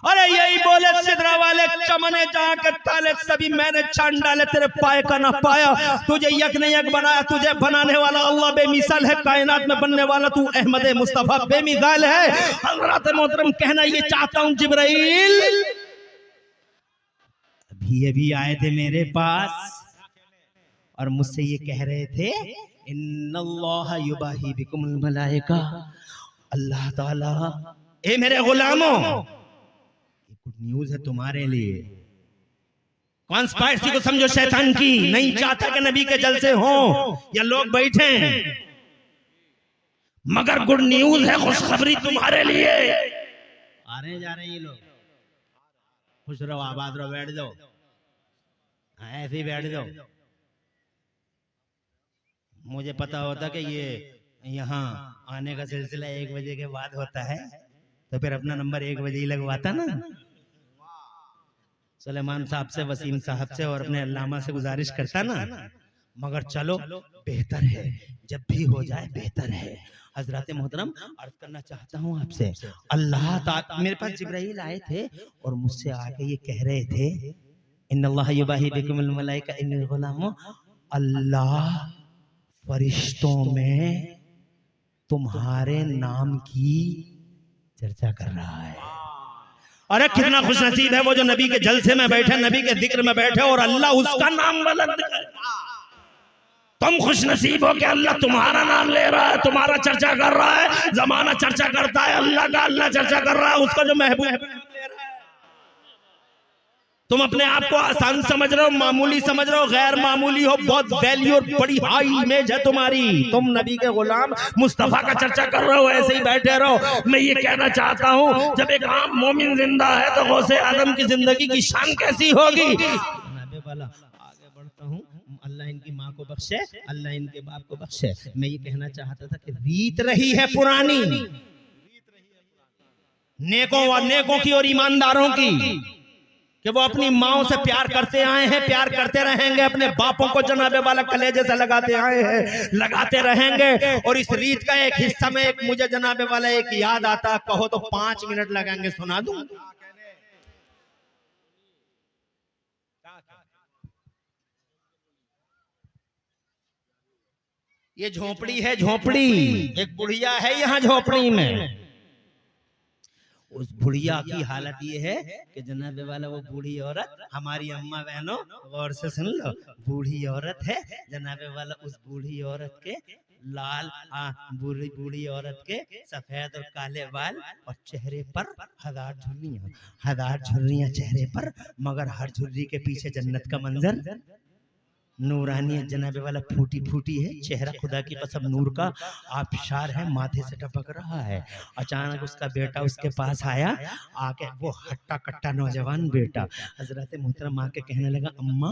अरे यही बोले सिदरा वाले, चमने जहाँ के ताले सभी मैंने छान डाले, तेरे पाए का ना पाया। तुझे यक ने यक बनाया, तुझे बनाने वाला अल्लाह बेमिसाल है, कायनात में बनने वाला तू अहमद मुस्तफा बेमिसाल है। हज़रत मोहतरम कहना ये चाहता हूँ जिब्राइल, अभी आए थे मेरे पास और मुझसे ये कह रहे थे, इन्नल्लाह युबाही बिकुमुल मलाइका, अल्लाह ताला, ए मेरे गुलामों, गुड न्यूज है तुम्हारे लिए। कॉन्स्पायरेसी को समझो शैतान की। नहीं चाहता कि नबी के जलसे हो या लोग बैठे, मगर गुड न्यूज है, खुशखबरी तुम्हारे लिए। आ रहे जा रहे हैं ये लोग। खुश रहो, आबाद रहो, बैठ जाओ, ऐसे ही बैठ जाओ। मुझे पता होता कि ये यहाँ आने का सिलसिला 1 बजे के बाद होता है तो फिर अपना नंबर 1 बजे ही लगवाता ना। सुलेमान साहब से, वसीम साहब से और अपने अल्लामा से गुजारिश करता ना। मगर चलो बेहतर है, जब भी हो जाए बेहतर है। हजरत मोहतरम अर्ज करना चाहता हूँ आपसे, अल्लाह ताला, मेरे पास जिब्राइल आए थे और मुझसे आके ये कह रहे थे, इन्नल्लाह युबाही बिकुमुल मलाइका इन्नी गुलामो, अल्लाह फरिश्तों में तुम्हारे नाम की चर्चा कर रहा है। अरे कितना खुशनसीब है वो जो नबी के जलसे में बैठे, नबी के जिक्र में बैठे और अल्लाह उसका नाम बुलंद करे। तुम खुशनसीब हो कि अल्लाह तुम्हारा नाम ले रहा है, तुम्हारा चर्चा कर रहा है। जमाना चर्चा करता है अल्लाह का, अल्लाह चर्चा कर रहा है उसका जो महबूब ले रहा है। तुम अपने आप को आसान समझ रहे हो, मामूली समझ रहे हो, गैर मामूली हो, बहुत वैल्यू और बड़ी हाई इमेज है तुम्हारी। तुम नबी के गुलाम मुस्तफा का चर्चा कर रहे हो, ऐसे ही बैठे रहो। मैं ये कहना चाहता हूँ, जब एक आम मोमिन जिंदा है तो गौसे आदम की जिंदगी की शान कैसी होगी। नबी वाला आगे बढ़ता हूँ, अल्लाह इनकी माँ को बख्शे, अल्लाह इनके बाप को बख्शे। मैं ये कहना चाहता था कि रीत रही है पुरानी, नेकों की और ईमानदारों की, कि वो अपनी माओ से प्यार करते आए हैं, प्यार करते रहेंगे। अपने बापों को जनाबे वाला कलेजे से लगाते आए हैं, लगाते रहेंगे। और इस रीत का एक हिस्सा में एक मुझे जनाबे वाला एक याद आता, कहो तो 5 मिनट लगेंगे, सुना दूं। ये झोपड़ी है, झोपड़ी, एक बुढ़िया है यहाँ झोपड़ी में। उस बुढ़िया की हालत ये है कि जनाबे वाला वो बूढ़ी औरत, हमारी अम्मा बहनों गौर से सुन लो, बूढ़ी औरत है जनाबे वाला, उस बूढ़ी औरत के लाल बूढ़ी औरत के सफेद और काले बाल और चेहरे पर 1000 झुर्रियां चेहरे पर, मगर हर झुर्री के पीछे जन्नत का मंजर, नूरानी जनाबे वाला फूटी फूटी है, चेहरा खुदा की कसम नूर का आबशार है, माथे से टपक रहा है। अचानक उसका बेटा उसके पास आया, आके वो हट्टा कट्टा नौजवान बेटा हजरत मोहतरम आके कहने लगा, अम्मा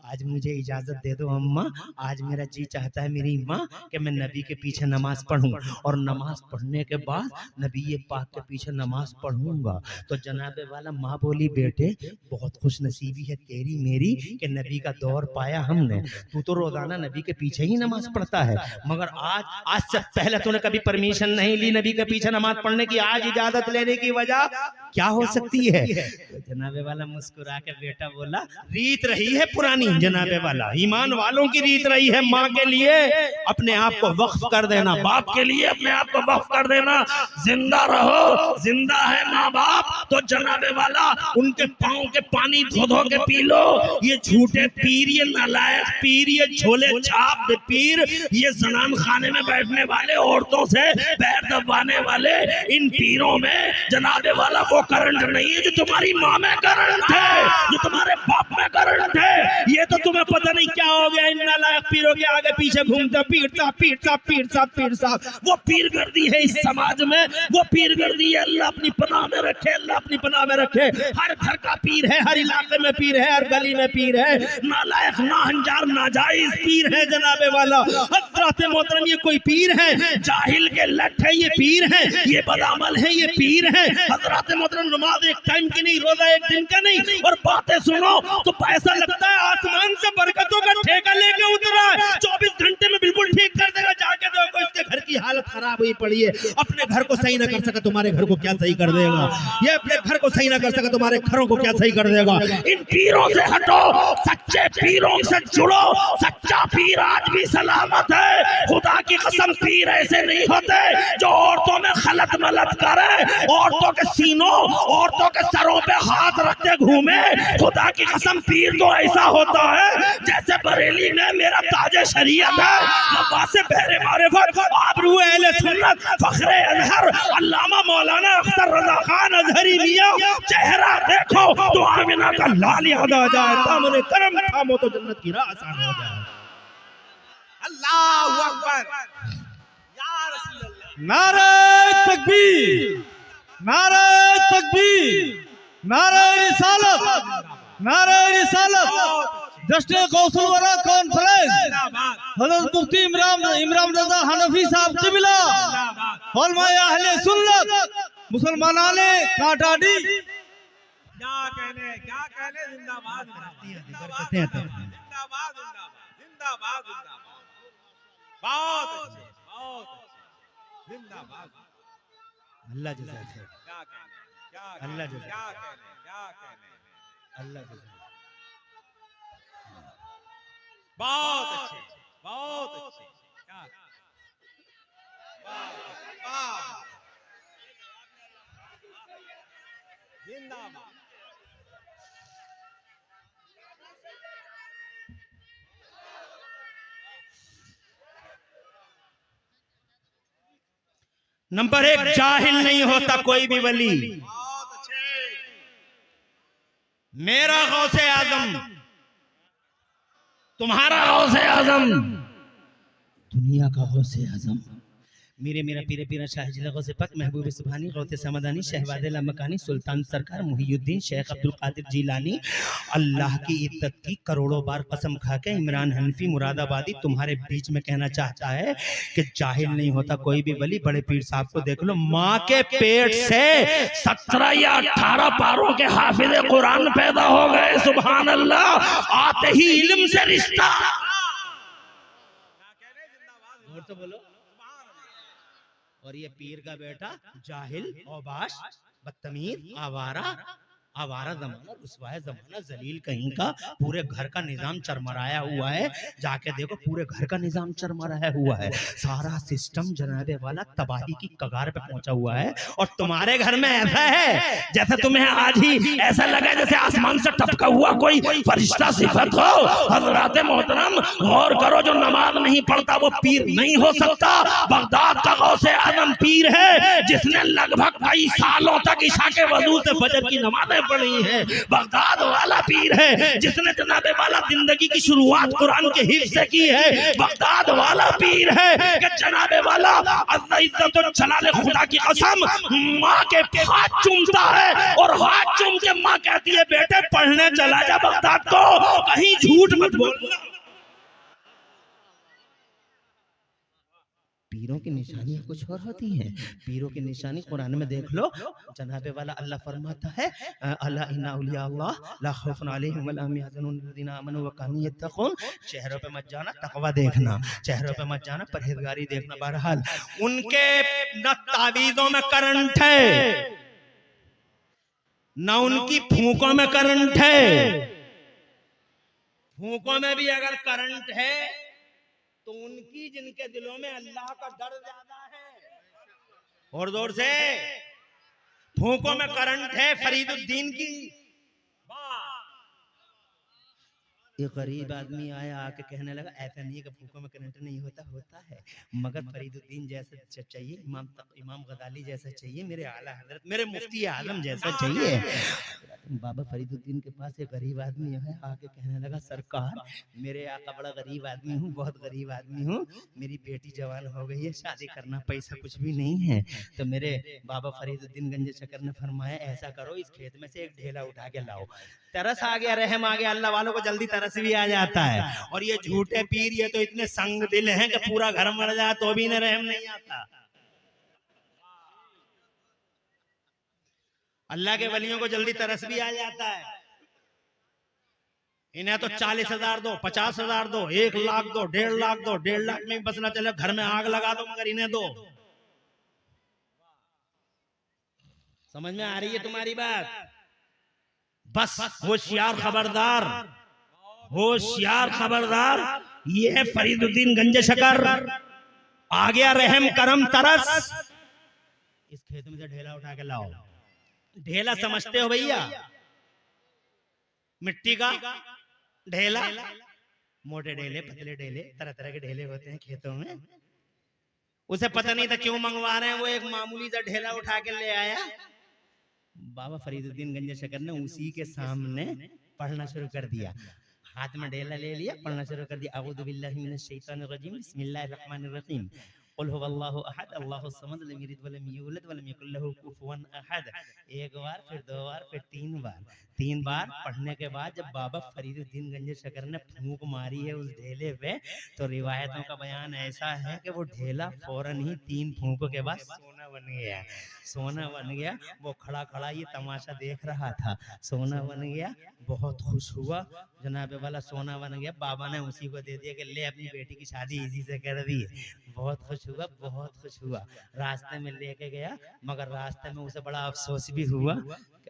आज मुझे इजाजत दे दो अम्मा, आज मेरा जी चाहता है मेरी माँ कि मैं नबी के पीछे नमाज पढ़ूं, और नमाज पढ़ने के बाद नबी पाक के पीछे नमाज पढ़ूंगा। तो जनाबे वाला माँ बोली, बेटे बहुत खुश नसीबी है तेरी मेरी कि नबी का दौर पाया हमने। तू तो रोजाना नबी के पीछे ही नमाज पढ़ता है, मगर आज से पहले तूने कभी परमिशन नहीं ली नबी के पीछे नमाज पढ़ने की। आज इजाजत लेने की वजह क्या हो सकती है? तो जनाबे वाला मुस्कुरा के बेटा बोला, रीत रही है पुरानी जनाबे वाला, ईमान वालों की रीत रही है, माँ के लिए अपने आप को वक्फ कर देना, बाप के लिए अपने आप को वक्फ कर देना। जिंदा रहो, जिंदा है माँ बाप तो जनाबे वाला उनके पाँव के पानी धो धो के पी लो। ये झूठे पीर, ये नालायक पीर, ये झोले छाप पीर, ये जनान खाने में बैठने वाले, औरतों से पैर दबाने वाले, इन पीरों में जनाबे वाला वो करंट नहीं है जो तुम्हारी माँ में करंट है, जो तुम्हारे बाप में करंट है। ये तो तुम्हें पता नहीं क्या हो गया, इन नालायक पीरों के आगे पीछे घूमता पीर साहब, पीर साहब, पीर साहब, पीर साहब। वो पीर गर्दी है इस समाज में, वो पीर गर्दी है। अल्लाह अपनी पनाह में रखे, अल्लाह अपनी पनाह में रखे। हर घर का पीर है, हर इलाके में पीर है, हर गली में पीर है। नालायक, नाहंजार, नाजायज पीर है जनाबे वाला। हज़रत मोहतरम ये कोई पीर है? जाहिल के लठ है ये पीर है, ये बदामल है ये पीर है। हज़रत मोहतरम नमाज एक टाइम की नहीं, रोजा एक दिन का नहीं, और बातें सुनो तो ऐसा लगता है आसमान से बरकतों का ठेका लेके उतरा है। 24 घंटे में बिल्कुल ठीक कर देगा। जाके देखो इसके घर की हालत खराब हुई पड़ी है, अपने घर को सही ना कर सका तुम्हारे घर को क्या सही कर देगा? ये अपने घर को सही ना कर सका तुम्हारे घरों को क्या सही कर देगा? इन पीरों से हटो, सच्चे पीरों से जुड़ो। सच्चा पीर आज भी सलामत है। खुदा की कसम पीर ऐसे नहीं होते जो औरतों में खलत मलत करे, औरतों के सीनों, औरतों के सरों पे हाथ रखते घूमे। खुदा की कसम पीर तो ऐसा होता है जैसे बरेली में मेरा ताजे शरीयत है, से बहरे मारिफत, आबरू अहले सुन्नत, फखरे अजहर, अल्लामा मौलाना अख्तर रजा खान अजहरी मियां। चेहरा देखो तो आमिना का लाल याद आ जाए, दामन करम थामो तो जन्नत की राह आसान हो जाए। अल्लाहू अकबर, या रसूल अल्लाह। नारे तकबीर, नारे तकबीर, नारे रिसालत, नारे रिसालत। जश्न कौसल वरा कॉन्फ्रेंस हज़रत मुफ्ती इमरान रजा हनफी साहब क़िबला, उलमाए अहले सुन्नत, मुसलमानाने काटाडी। क्या कहने, क्या कहने। जिंदाबाद, जिंदाबाद, जिंदाबाद, जिंदाबाद, जिंदाबाद। बहुत अच्छे, बहुत अच्छे। जिंदाबाद। अल्लाह जज़ा खैर, क्या कहने, क्या अल्लाह कहने, जज़ा क्या कहने, क्या कहने। अल्लाह जज़ा। बहुत अच्छे, बहुत अच्छे। क्या वाह, वाह। जिंदाबाद। नंबर 1, जाहिल नहीं होता कोई भी वली। बहुत अच्छे। मेरा गौसे आजम, तुम्हारा गौसे आजम, दुनिया का गौसे आजम, मेरा पीरे पीरा शाह जिला गौसे पक महबूब सुभानी गौसे समदानी शहवाद मकानी सुल्तान सरकार मुहियुद्दीन शेख अब्दुल कादिर जीलानी। अल्लाह की इज्जत की करोड़ों बार कसम खा के इमरान हनफी मुरादाबादी तुम्हारे बीच में कहना चाहता है कि जाहिल नहीं होता कोई भी वली। बड़े पीर साहब को देख लो, माँ के पेट से 17 या 18 पारों के हाफिज कुरान पैदा हो गए। सुभान अल्लाह, आते ही इल्म से रिश्ता। क्या कहने। जिंदाबाद। और तो बोलो। और ये पीर का बेटा जाहिल, औबाश, बदतमीज, आवारा, आवारा जमाना, रुसवाए जमाना, जलील कहीं का। पूरे घर का निजाम चरमराया हुआ है। जाके देखो पूरे घर का निजाम चरमराया हुआ है। सारा सिस्टम जनाबे वाला तबाही की कगार पे पहुंचा हुआ है। और तुम्हारे घर में ऐसा है जैसे तुम्हें आज ही ऐसा लगा जैसे आसमान से टपका हुआ कोई फरिश्ता सिफत हो। हज़रात मोहतरम गौर करो, जो नमाज नहीं पढ़ता वो पीर नहीं हो सकता। बगदाद का गौसे आजम पीर है जिसने लगभग कई सालों तक ईशा के वजू से फजर की नमाजें पढ़ी है। बगदाद वाला पीर है जिसने जनाबे वाला जिंदगी की शुरुआत कुरान के हिफ्ज़ से की है। बगदाद वाला पीर है कि जनाबे वाला अज़्ज़ा इज़्ज़त और जलाल खुदा की कसम माँ के हाथ चूमता है और हाथ चूम के माँ कहती है बेटे पढ़ने चला जा बगदाद को, कहीं झूठ मत बोलना। पीरों की निशानियां कुछ और होती हैं। पीरों की निशानी कुरान में देख लो, जनाबे वाला अल्लाह फरमाता है अला इन्ना औलिया अल्लाह ला खौफुन अलैहिम वला हुम यहज़नून वल्लज़ीना आमनू व कानू यत्तक़ून। चेहरों पे मत जाना, तकवा देखना, चेहरों पे मत जाना, परहेजगारी देखना। बहरहाल उनके न तावीज़ों में करंट है ना उनकी फूंकों में करंट है। फूंकों में भी अगर करंट है तो उनकी जिनके दिलों में अल्लाह का डर ज्यादा है। और जोर से, फूंकों में करंट है फरीदुद्दीन की। एक गरीब आदमी आया, आके कहने लगा ऐसा नहीं है कि फूंकों में करंट नहीं होता, होता है, मगर फरीदुद्दीन जैसा चाहिए, इमाम गजाली जैसा चाहिए, मेरे आला हजरत मेरे मुफ्ती आलम जैसा चाहिए। बाबा फरीदुद्दीन के पास एक गरीब आदमी है, आके कहने लगा सरकार मेरे आका बड़ा गरीब आदमी हूँ, बहुत गरीब आदमी हूँ, मेरी बेटी जवान हो गई है, शादी करना पैसा कुछ भी नहीं है। तो मेरे बाबा फरीदुद्दीन गंज शकर ने फरमाया ऐसा करो, इस खेत में से एक ढेला उठा के लाओ। तरस आ गया, रहम आ गया, अल्लाह वालों को जल्दी तरस भी आ जाता है। और ये झूठे पीर ये तो इतने संग दिल हैं कि पूरा घर मर जाए तो भी इन्हें रहम नहीं आता। अल्लाह के वलियों को जल्दी तरस भी आ जाता है। इन्हें तो 40,000 दो, 50,000 दो, 1 लाख दो, 1.5 लाख दो, 1.5 लाख में बस ना चले घर में आग लगा दो, मगर इन्हें दो। समझ में आ रही है तुम्हारी बात? बस होशियार खबरदार, होशियार खबरदार, ये है फरीदुद्दीन गंज शकर। आ गया रहम करम तरस, इस खेत में से ढेला उठा के लाओ। ढेला समझते हो भैया? मिट्टी का ढेला, मोटे ढेले, पतले ढेले, तरह तरह के ढेले होते हैं खेतों में। उसे पता नहीं था क्यों मंगवा रहे हैं, वो एक मामूली सा ढेला उठा के ले आया। बाबा फरीदुद्दीन गंज शकर ने उसी के सामने पढ़ना शुरू कर दिया। हाथ में ढेला ले लिया, पढ़ना शुरू कर दिया। अऊज़ु बिल्लाहि मिनश शैतानिर रजीम, बिस्मिल्लाहिर रहमानिर रहीम, कुल हुवल्लाहु अहद, अल्लाहु समद, लम यलिद वलम यूलद वलम यकुल लहू कुफुवन अहद। एक बार, फिर 2 बार, फिर 3 बार। 3 बार पढ़ने के बाद जब बाबा फरीदुद्दीन गंज शकर ने फूंक मारी है उस ढेले पे, तो रिवायतों का बयान ऐसा है कि वो ढेला फौरन ही 3 फूंकों के बाद सोना बन गया। सोना बन गया। वो खड़ा खड़ा ये तमाशा देख रहा था। सोना बन गया, बहुत खुश हुआ, जनाबे वाला सोना बन गया। बाबा ने उसी को दे दिया कि ले अपनी बेटी की शादी इसी से कर दी। बहुत खुश हुआ, बहुत खुश हुआ। रास्ते में लेके गया, मगर रास्ते में उसे बड़ा अफसोस भी हुआ।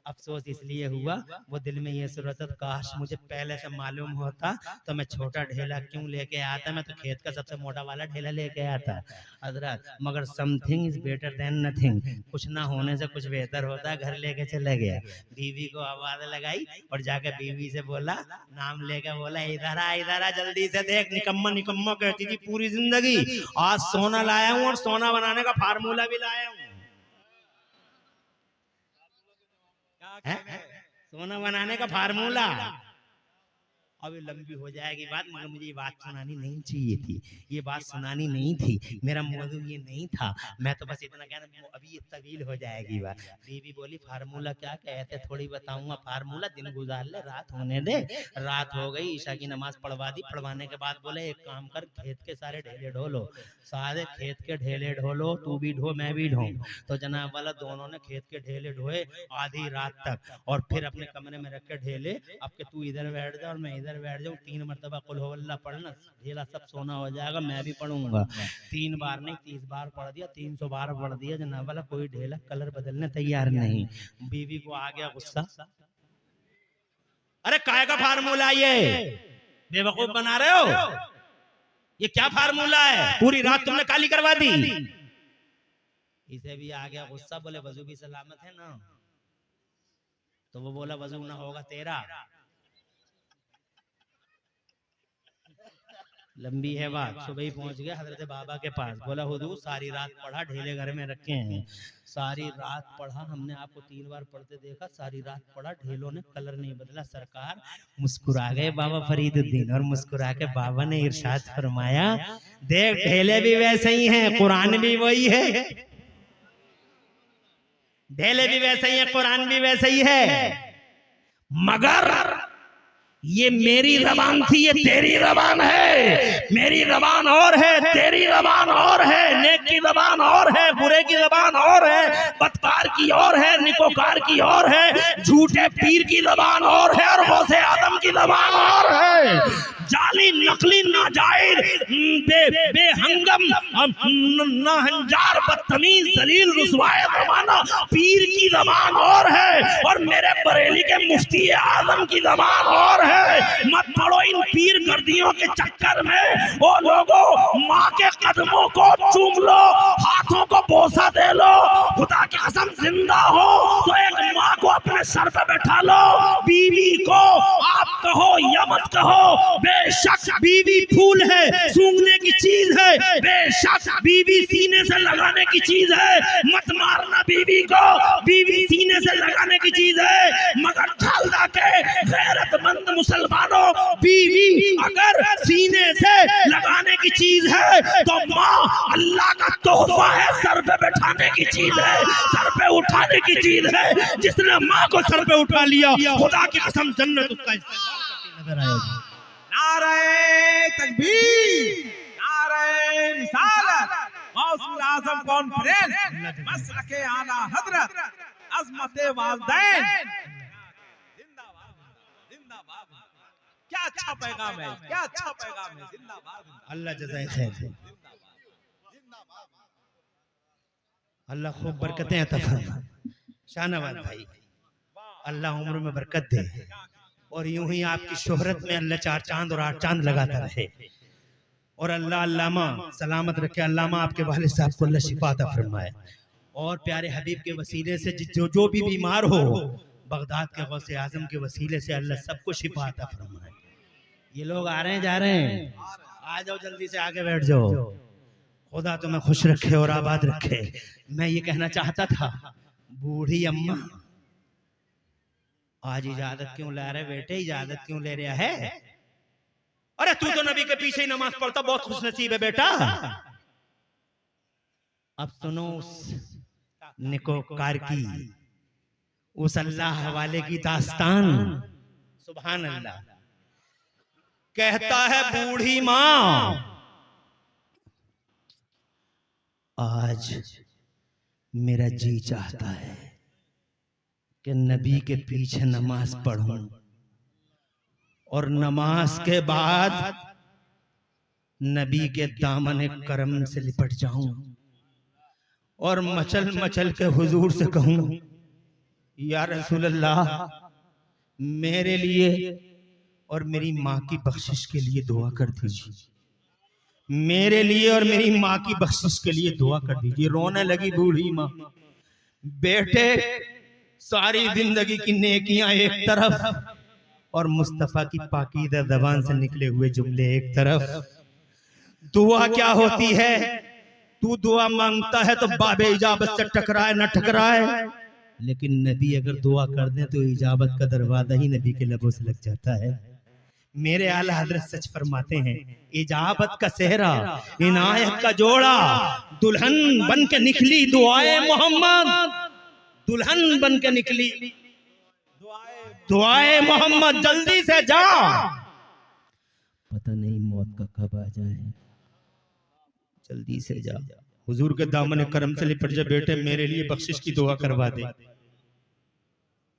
अफसोस इसलिए हुआ, वो दिल में ये सूरत, काश मुझे पहले से मालूम होता तो मैं छोटा ढेला क्यों लेके आता, मैं तो खेत का सबसे मोटा वाला ढेला लेके आता हजरत। मगर something is better than nothing, कुछ ना होने से कुछ बेहतर होता है। घर लेके चले गया, बीवी को आवाज लगाई और जाके बीवी से बोला, नाम लेके बोला, इधर आ जल्दी से देख, निकम्मा निकम्मा कहती थी पूरी जिंदगी, आज सोना लाया हूँ और सोना बनाने का फार्मूला भी लाया हूँ। सोना बनाने का फार्मूला। अभी लंबी हो जाएगी बात, मगर मुझे ये बात सुनानी नहीं चाहिए थी, ये बात सुनानी नहीं थी, मेरा मौजू ये नहीं था। मैं तो बस इतना कहना, अभी ये तवील हो जाएगी बात। बीवी बोली फार्मूला क्या कहते, थोड़ी बताऊंगा फार्मूला, दिन गुजार ले, रात होने दे। रात हो गई, ईशा की नमाज पढ़वा दी। पढ़वाने के बाद बोले एक काम कर, खेत के सारे ढेले ढोलो, सारे खेत के ढेले ढोलो, तू भी ढो मैं भी ढो। तो जनाब वाला दोनों ने खेत के ढेले ढोए आधी रात तक, और फिर अपने कमरे में रख के ढेले, अब के तू इधर बैठ जा और मैं इधर बैठ जाऊं, 3 मरतबा कुल हुवल्लाह पढ़ना, ढेला सब सोना हो जाएगा, मैं भी पढ़ूंगा। 3 बार नहीं 30 बार पढ़ दिया, 300 बार पढ़ दिया जनाब वाला, कोई ढेला कलर बदलने तैयार नहीं। बीवी को आ गया गुस्सा, अरे काय का फार्मूला ये, बेवकूफ बना रहे हो, ये क्या फार्मूला है, पूरी रात तुमने काली करवा दी। इसे भी आ गया गुस्सा, बोले वजू भी सलामत है ना, तो वो बोला वजू ना होगा तेरा। लंबी है बात। सुबह ही पहुंच गया हजरत बाबा के पास, बोला हुजूर सारी रात पढ़ा, ढेले घर में रखे हैं, सारी रात पढ़ा, हमने आपको 3 बार पढ़ते देखा, सारी रात पढ़ा, ढेलों ने कलर नहीं बदला। सरकार मुस्कुरा गए बाबा फरीदुद्दीन, और मुस्कुरा के बाबा ने इरशाद फरमाया, देख ढेले भी वैसे ही हैं, कुरान भी वही है, ढेले भी वैसे ही है, कुरान भी वैसे ही है, मगर ये मेरी जबान थी, ये तेरी जबान है। मेरी जबान और है, तेरी जबान और है, नेक की जबान और है, बुरे की जबान और है, बदकार की और है, निकोकार की और है, झूठे पीर की जबान और है, और गौसे आदम की जबान और है। जाली नकली नाजायज बेहंगम नाहंजार बदतमीज जलील रुसवाए जमाना माना पीर की जबान और है और मेरे बरेली के मुफ्ती आजम की जबान और है। मत पड़ो इन पीर गर्दियों के चक्कर में। ओ लोगों, माँ के कदमों को चूम लो, हाथों को बोसा दे लो। खुदा की कसम जिंदा हो तो एक माँ को अपने सर पे बैठा लो। बीवी को आप कहो या मत कहो, बेशक बीवी फूल है, सूंघने की चीज है, बेशक बीवी सीने से लगाने की चीज है। मत मारना बीवी को, बीवी सीने से लगाने की चीज है। मगर ठालदा के गैरतमंद मुसलमानों, बीवी अगर सीने से लगाने की चीज है तो माँ अल्लाह का तोहफा है, सर पे बैठाने की चीज है, सर पे उठाने की चीज है। जिसने माँ को सर पे उठा लिया, खुदा की कसम जन्नत उसका नजर आएगी। नारे तकबीर, नारे रिसालत, गौसुल आजम कॉन्फ्रेंस, मसलके आला हजरत, अज़मते वालिदैन। जिंदाबाद, जिंदाबाद। क्या अच्छा पैगाम है, क्या अच्छा पैगाम है। जिंदाबाद, अल्लाह जज़ाए खैर दे, अल्लाह खूब बरकतें अता फरमाए। शाहनवाज भाई, अल्लाह उम्र में बरकत दे और यूं ही आपकी शोहरत में अल्लाह 4 चांद और 8 चांद लगाता रहे और अल्लाह अल्लामा सलामत रखे। अल्लामा आपके वालिद साहब को अल्लाह शिफा अता फरमाए और प्यारे हबीब के वसीले से जो भी बीमार हो, बगदाद के गौसे आजम के वसीले से अल्लाह सबको शिफा अता फरमाए। ये लोग आ रहे हैं, जा रहे हैं, आ जाओ जल्दी से आगे बैठ जाओ। खुदा तुम्हें खुश रखे और आबाद रखे। मैं ये कहना चाहता था, बूढ़ी अम्मा आज इजाजत क्यों ला रहे बेटे, इजाजत क्यों ले रहा है? अरे तू तो नबी के पीछे ही नमाज पढ़ता, बहुत खुश नसीब है बेटा। अब सुनो उस निकोकार की, उस अल्लाह वाले की दास्तान। सुभान अल्लाह। कहता है बूढ़ी माँ, आज मेरा जी चाहता है कि नबी के पीछे नमाज पढ़ूं और नमाज के बाद नबी के दामन करम से लिपट जाऊं और मचल मचल के हुजूर से कहूं, या रसूल अल्लाह, मेरे लिए और मेरी माँ की बख्शिश के लिए दुआ कर दीजिए। मेरे लिए और मेरी माँ की बख्शिश के लिए दुआ कर दीजिए। रोने लगी बूढ़ी माँ। बेटे, सारी जिंदगी की नेकियां एक तरफ और मुस्तफा की पाकीदा ज़बान से निकले हुए जुमले एक तरफ। दुआ क्या होती है? तू दुआ मांगता है तो बाबे इजाबत से टकराए न टकराए, लेकिन नबी अगर दुआ कर दे तो इजाबत का दरवाजा ही नबी के लबों से लग जाता है। मेरे आला हजरत सच फरमाते हैं, इजाबत का सेहरा, इनायत का जोड़ा, दुल्हन बन के निकली दुआए मोहम्मद, दुल्हन बन के निकली दुआए मोहम्मद, जल्दी से जा। पता नहीं मौत का कब आ जाए, जल्दी से जा। हुजूर के दामन करम से लिपट जा बेटे, मेरे लिए बख्शिश की दुआ करवा दे।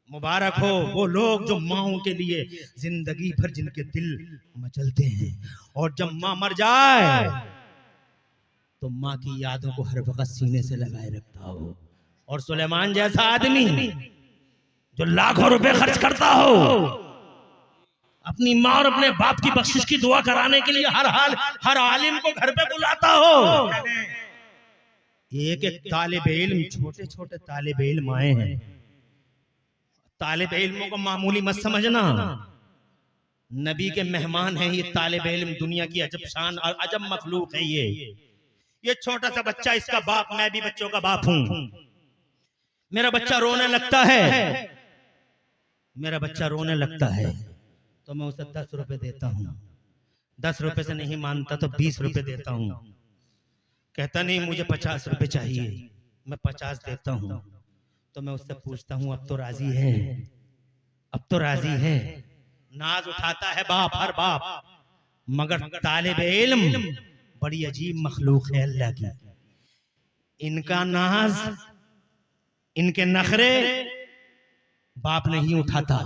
मुबारक हो वो लोग जो माओं के लिए जिंदगी भर जिनके दिल मचलते हैं और जब माँ मर जाए तो माँ की यादों को हर वक्त सीने से लगाए रखता हो। और सुलेमान जैसा आदमी जो लाखों रुपए खर्च करता हो अपनी माँ और अपने बाप की बख्शिश की दुआ कराने के लिए हर आलिम को घर पे बुलाता हो। एक एक तालिब इल्म, छोटे छोटे तालिब इल्म आए हैं। तालिब इल्मों को मामूली मत समझना, नबी के मेहमान हैं ये तालिब इल्म। दुनिया की अजब शान और अजब मखलूक है ये छोटा सा बच्चा, इसका बाप, मैं भी बच्चों का बाप हूं। मेरा बच्चा रोने लगता है, मेरा बच्चा रोने लगता है तो मैं उसे 10 रुपए देता हूँ। 10 रुपए से नहीं मानता तो 20 रुपए देता हूँ। कहता नहीं मुझे 50 रुपए चाहिए, मैं 50 देता हूँ। तो मैं उससे पूछता हूँ अब तो राजी है, अब तो राजी है। नाज उठाता है बाप, हर बाप। मगर तालिब इल्म बड़ी अजीब मखलूक है अल्लाह की। इनका नाज, इनके नखरे बाप नहीं उठाता,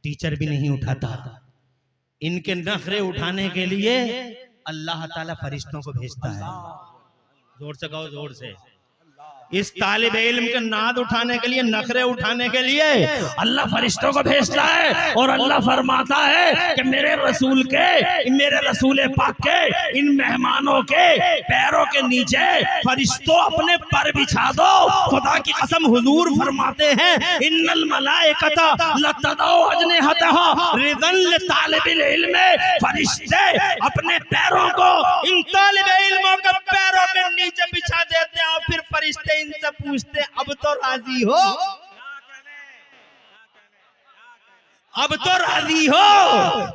टीचर भी नहीं उठाता। इनके नखरे उठाने के लिए अल्लाह ताला फरिश्तों को भेजता है। जोर से कहो, जोर से। इस तालिब इल्म के नाद उठाने के लिए, नखरे उठाने के लिए अल्लाह फरिश्तों को भेजता है और अल्लाह फरमाता है कि मेरे रसूल पाक के इन मेहमानों के पैरों के नीचे फरिश्तों अपने पर बिछा दो। खुदा की कसम हुजूर फरमाते हैं इन्नल मलाइकता लतदौ अजनिहतहा रिदन लितालिबिल इल्म, फरिश्ते अपने पैरों को इन तालिब इल्मों के पैरों के नीचे बिछा देते हैं और फिर फरिश्ते इनसे पूछते अब तो राजी हो, अब तो राजी हो।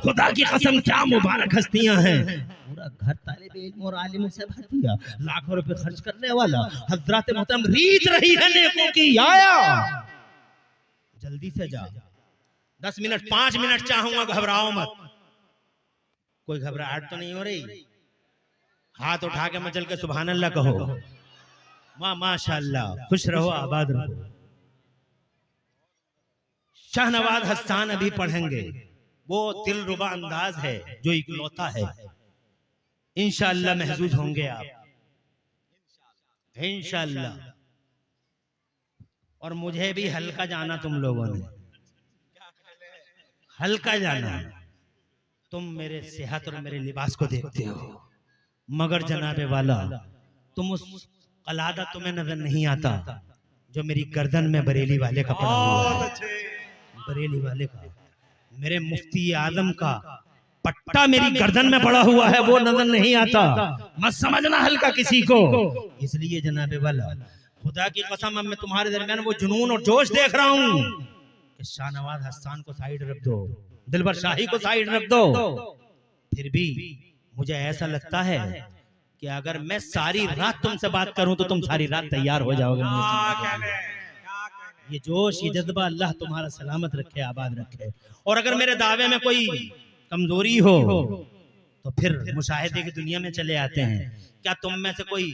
खुदा की कसम क्या मुबारक हस्तियां हैं। पूरा घर तालिब इल्म और आलिमों से भर दिया, लाखों रुपए खर्च करने वाला हजरत मोहतरम रीत रही है नेकों की, आया जल्दी से जा, 10 मिनट 5 मिनट चाहूंगा, घबराओ मत। कोई घबराहट तो नहीं हो रही? हाथ उठा के मचल के सुभान अल्लाह कहो, वाह माशाअल्लाह, खुश रहो, आबाद रहो। शाहनवाज हस्सान अभी पढ़ेंगे, वो दिलरुबा अंदाज है जो इकलौता है। इंशाअल्लाह महसूस होंगे आप, इंशाअल्लाह। और मुझे भी हल्का जाना, तुम लोगों ने हल्का जाना। तुम मेरे सेहत और मेरे लिबास को देखते हो, मगर जनाबे वाला तुम उस कलादा तुम्हें नजर नहीं आता जो मेरी गर्दन में बरेली वाले का पड़ा हुआ है। बरेली वाले का, मेरे मुफ्ती आजम का पट्टा मेरी गर्दन में पड़ा हुआ है, वो नजर नहीं आता। मत समझना हल्का किसी को। इसलिए जनाबे वाला खुदा की कसम, अब मैं तुम्हारे दरमियान वो जुनून और जोश देख रहा हूँ कि शाहनवाज हस्सान को साइड रख दो, दिलबर शाही को साइड रख दो। फिर भी मुझे ऐसा लगता है कि अगर मैं सारी रात तुमसे बात करूं तो तुम सारी रात तैयार हो जाओगे। ये जोश, ये जज्बा अल्लाह तुम्हारा सलामत रखे, आबाद रखे। और अगर मेरे दावे में कोई कमजोरी हो तो फिर मुशाहिदे की दुनिया में चले आते हैं। क्या तुम में से कोई,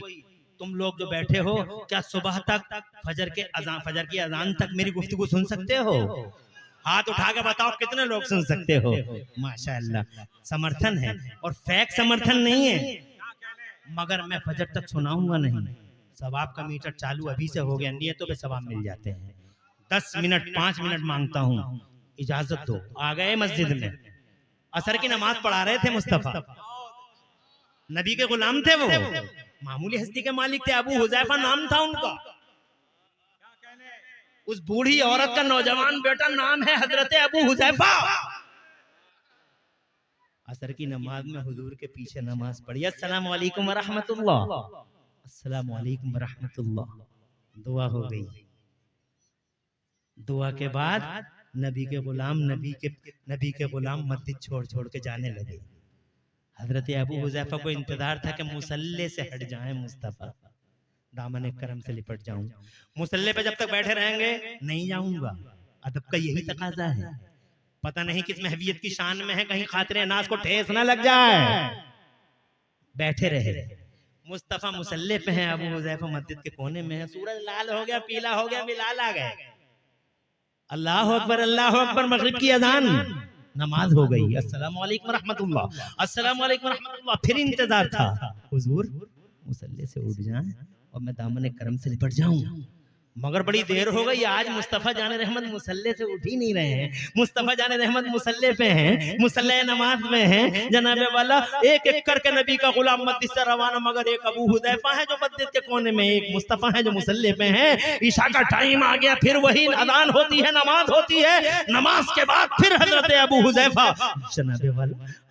तुम लोग जो बैठे हो, क्या सुबह तक फजर की अजान तक मेरी गुफ्तगू सुन सकते हो? हाथ उठा के बताओ कितने लोग सुन सकते हो? माशाअल्लाह, समर्थन है और फेक समर्थन नहीं है। मगर मैं फजर तक सुनाऊंगा नहीं। सवाब का मीटर चालू अभी से हो गया, नियतों पे सवाब मिल जाते हैं। 10 मिनट 5 मिनट मांगता हूँ, इजाजत दो। आ गए मस्जिद में, असर की नमाज पढ़ा रहे थे मुस्तफा, नबी के गुलाम थे वो, मामूली हस्ती के मालिक थे, अबू हुजैफा नाम था उनका। उस बूढ़ी औरत का नौजवान बेटा नाम है हजरत अबू हुजैफा। असर की नमाज में हुजूर के पीछे नमाज पढ़ी, अस्सलाम वालेकुम व रहमतुल्लाह, अस्सलाम वालेकुम व रहमतुल्लाह। दुआ हो गई। दुआ के बाद नबी के गुलाम मस्जिद छोड़ के जाने लगे। हजरत अबू हुजैफा को इंतजार था कि मुसल्ले से हट जाएं मुस्तफा, दामन करम से लिपट जाऊं। मुसल्ले पे जब तक बैठे रहेंगे नहीं जाऊंगा। अदब का यही तकाजा है। पता नहीं किस महवियत की शान में है, कहीं खातिर नाज को ठेस ना लग जाए। बैठे रहे। मुस्तफा मुसल्ले पे हैं, अबू हुजैफा मस्जिद के कोने में है। सूरज लाल हो गया, पीला हो गया, बिलाल आ गए। अल्लाह अकबर, अल्लाह अकबर। मगरिब की अजान, नमाज हो गई। अस्सलाम वालेकुम रहमतुल्लाह, अस्सलाम वालेकुम रहमतुल्लाह। फिर इंतजार था, हुजूर मुसल्ले से उठ जाएं और मैं दामन करम से लिपट जाऊं। मगर बड़ी देर हो गई। आज मुस्तफा जाने रहमत मुसल्ले से उठ ही नहीं रहे हैं। मुस्तफा जाने रहमत मुसल्ले पे हैं, मुसल्ले नमाज में हैं। जनाबे वाला एक एक करके नबी का गुलाम मस्जिद से रवाना। मगर एक अबू हुदैफा है जो मस्जिद के कोने में, एक मुस्तफा है जो मुसल्ले पे हैं। ईशा का टाइम आ गया, फिर वही अजान होती है, नमाज होती है। नमाज के बाद फिर हजरत अबू हुदैफा जनाबे वाला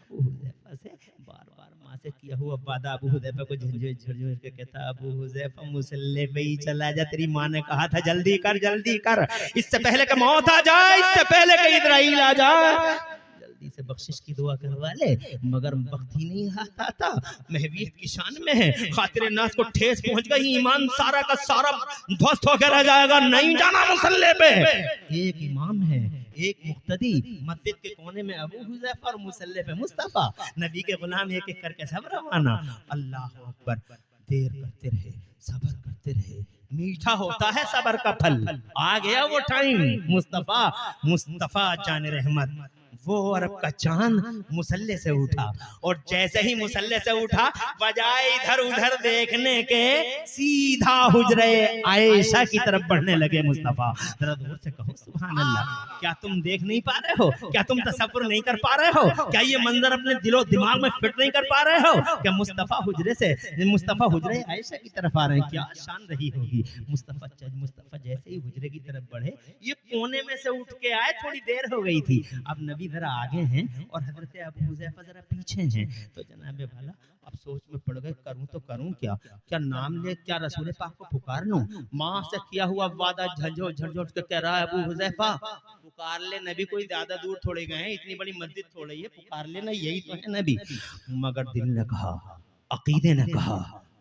किया हुआ वादा अबू हुदैफा को झुरझुर के कहता, अबू हुदैफा मुसल्ले पे ही चला जा, तेरी माँ ने कहा था जल्दी कर, जल्दी कर, इससे पहले कि मौत आ जाए, इससे पहले कि इजराइल आ जाए, जल्दी से बख्शिश की दुआ करवा ले। मगर वक्त ही नहीं आता था। महवीत की शान में है, खातिर नास को ठेस पहुंच गई, ईमान सारा का सारा ध्वस्त होकर रह जाएगा, नहीं जाना मुसल्ले पे। एक इमाम है, एक मुक्तदी, मस्जिद के कोने में अबू हुदैफा और मुसल्ले पे मुस्तफा। नबी के गुलाम एक एक करके सब रवाना। अल्लाह अकबर। देर करते रहे, सब्र करते रहे, मीठा होता है सब्र का फल। आ गया वो टाइम। मुस्तफा जाने रहमत वो अरब का चांद मुसल्ले से उठा, और जैसे ही मुसल्ले से उठा बजाय इधर उधर देखने के सीधा हुजरे आयशा की तरफ बढ़ने लगे मुस्तफा। जरा दूर से कहो सुभान अल्लाह। क्या तुम देख नहीं पा रहे हो? क्या तुम तसव्वुर नहीं कर पा रहे हो? क्या ये मंजर अपने दिलो दिमाग में फिट नहीं कर पा रहे हो? क्या मुस्तफा हुजरे आयशा की तरफ आ रहे हैं? क्या शान रही होगी। मुस्तफा जैसे ही हुजरे की तरफ बढ़े, ये कोने में से उठ के आए, थोड़ी देर हो गई थी। अब नबी जरा आगे हैं और हजरत अबू हुज़ैफा जरा पीछे हैं। तो जनाबे वाला अब सोच में पड़ गए, करूं तो करूं क्या? क्या नाम ले, क्या रसूल पाक को पुकार लूं? माँ से किया हुआ वादा झंझोड़ के कह रहा है अबू हुज़ैफा पुकार ले, नबी कोई ज्यादा दूर थोड़े गए हैं, इतनी बड़ी मस्जिद थोड़ी है, पुकार लेना, यही तो है नबी। मगर दिल ने कहा, अकीदे ने कहा,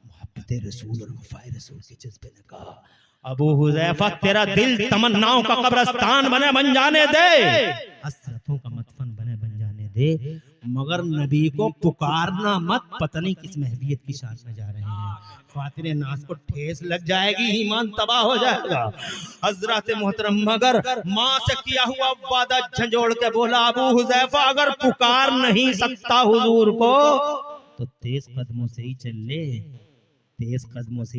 मोहब्बत रसूल और वफाए रसूल के जज्बे ने कहा, अबू हुज़ैफा तेरा दिल तमन्नाओं का कब्रिस्तान बन जाने दे, हसरतों का मदफन बन जाने दे, मगर नबी को पुकारना मत, पता नहीं किस महवियत की शान में जा रहे हैं। खातिरे नास को ठेस लग जाएगी, ईमान तबाह हो जाएगा। हजरत मोहतरम मगर माँ से किया हुआ वादा झंझोड़ के बोला, अबू हुज़ैफा अगर पुकार नहीं सकता हुजूर को तो तेज कदमों से ही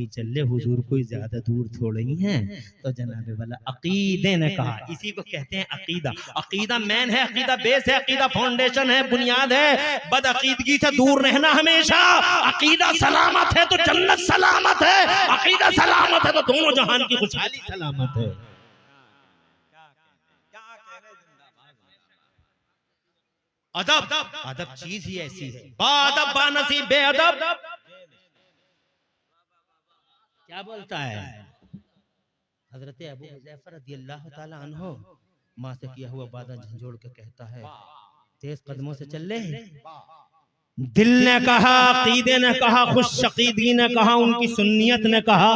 चल ले, हुजूर कोई ज्यादा दूर थोड़े ही हैं। तो जनाबे वाला अकीदे ने कहा, इसी को कहते हैं अकीदा। अकीदा मैन है, अकीदा बेस है, अकीदा फाउंडेशन है, बुनियाद है। बद अकीदगी से दूर रहना हमेशा। अकीदा सलामत है तो जन्नत सलामत है, अकीदा सलामत है तो दोनों जहान की खुशहाली सलामत है। अदब चीज ही ऐसी है, बादब बानसीब बेअदब क्या बोलता है हजरत अबू हुज़ैफा रज़ियल्लाहु ताला अन्हु माँ से किया हुआ वादा झंझोड़ के कहता है, तेज कदमों से चल ले। दिल ने कहा, अकीदे ने कहा, खुश अकीदगी ने कहा, उनकी सुन्नियत ने कहा,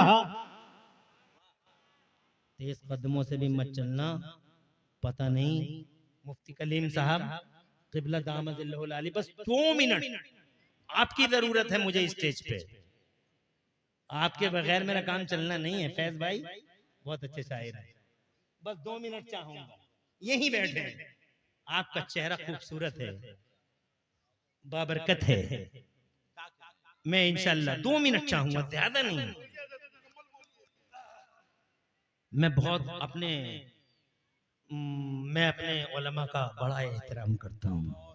तेज कदमों से भी मत चलना, पता नहीं मुफ्ती कलीम साहब क़िबला दामद अली, बस 2 मिनट आपकी जरूरत है मुझे स्टेज पे, आपके बगैर मेरा काम चलना नहीं है। फैज भाई बहुत अच्छे शायर हैं, बस 2 मिनट चाहूंगा, यहीं बैठे हैं। आपका चेहरा खूबसूरत है, बाबरकत है, मैं इंशाल्लाह 2 मिनट चाहूंगा, ज्यादा नहीं। मैं अपने उलमा का बड़ा एहतराम करता हूँ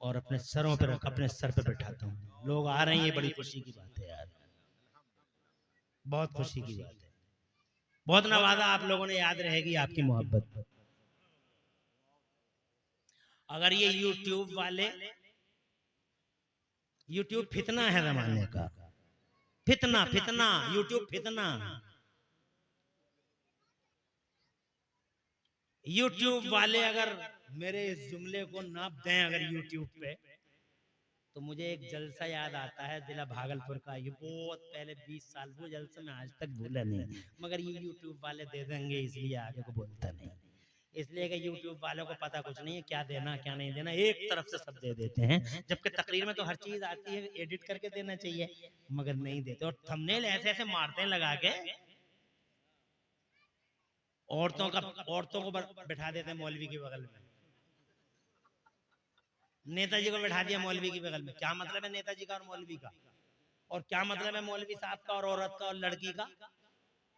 और अपने सर पे बैठाता हूँ। लोग आ रहे हैं, ये बड़ी खुशी की बात है यार, बहुत खुशी की बात है। बहुत नवाजा आप लोगों ने, याद रहेगी आपकी मोहब्बत। अगर ये यूट्यूब वाले, यूट्यूब फितना है जमाने का, फितना यूट्यूब फितना। यूट्यूब वाले अगर मेरे इस जुमले को नाप दें अगर यूट्यूब पे, तो मुझे एक जलसा याद आता है जिला भागलपुर का, ये बहुत पहले 20 साल, वो जलसा मैं आज तक भूला नहीं। मगर ये यूट्यूब वाले दे देंगे इसलिए आगे को बोलता नहीं, इसलिए कि यूट्यूब वालों को पता कुछ नहीं है क्या देना क्या नहीं देना, एक तरफ से सब दे देते हैं। जबकि तकरीर में तो हर चीज आती है, एडिट करके देना चाहिए, मगर नहीं देते। और थंबनेल ऐसे ऐसे मारते हैं लगा के, औरतों को बैठा देते हैं मौलवी के बगल में, नेताजी को बैठा दिया मौलवी की बगल में। क्या मतलब है नेताजी का और मौलवी का, और क्या मतलब है मौलवी साहब का और औरत का और लड़की का?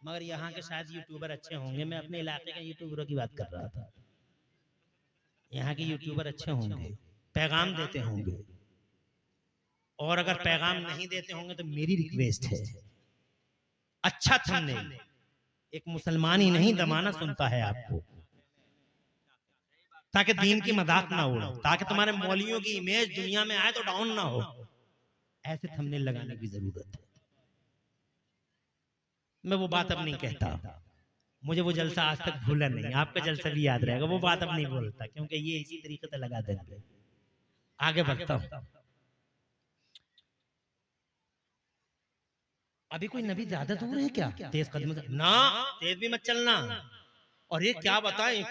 मगर यहाँ के शायद यूट्यूबर अच्छे होंगे, मैं अपने इलाके के यूट्यूबरों की बात कर रहा था। यहाँ के यूट्यूबर अच्छे होंगे, पैगाम देते होंगे, और अगर पैगाम नहीं देते होंगे तो मेरी रिक्वेस्ट है, अच्छा थंबनेल, एक मुसलमान ही नहीं जमाना सुनता है आपको, ताकि दीन की मजाक ना उड़े, ताकि तुम्हारे मौलवियों की इमेज दुनिया में आए तो डाउन ना हो। ऐसे थंबनेल लगाने की जरूरत है। मैं वो बात अब नहीं कहता, मुझे वो जलसा आज तक भूला नहीं, आपका जलसा भी याद रहेगा। वो बात अब नहीं बोलता क्योंकि ये इसी तरीके से लगा देंगे। आगे बढ़ता हूं। अभी कोई नबी ज्यादा दूर है क्या? तेज कदम से ना, तेज भी मत चलना। और ये क्या बताएं,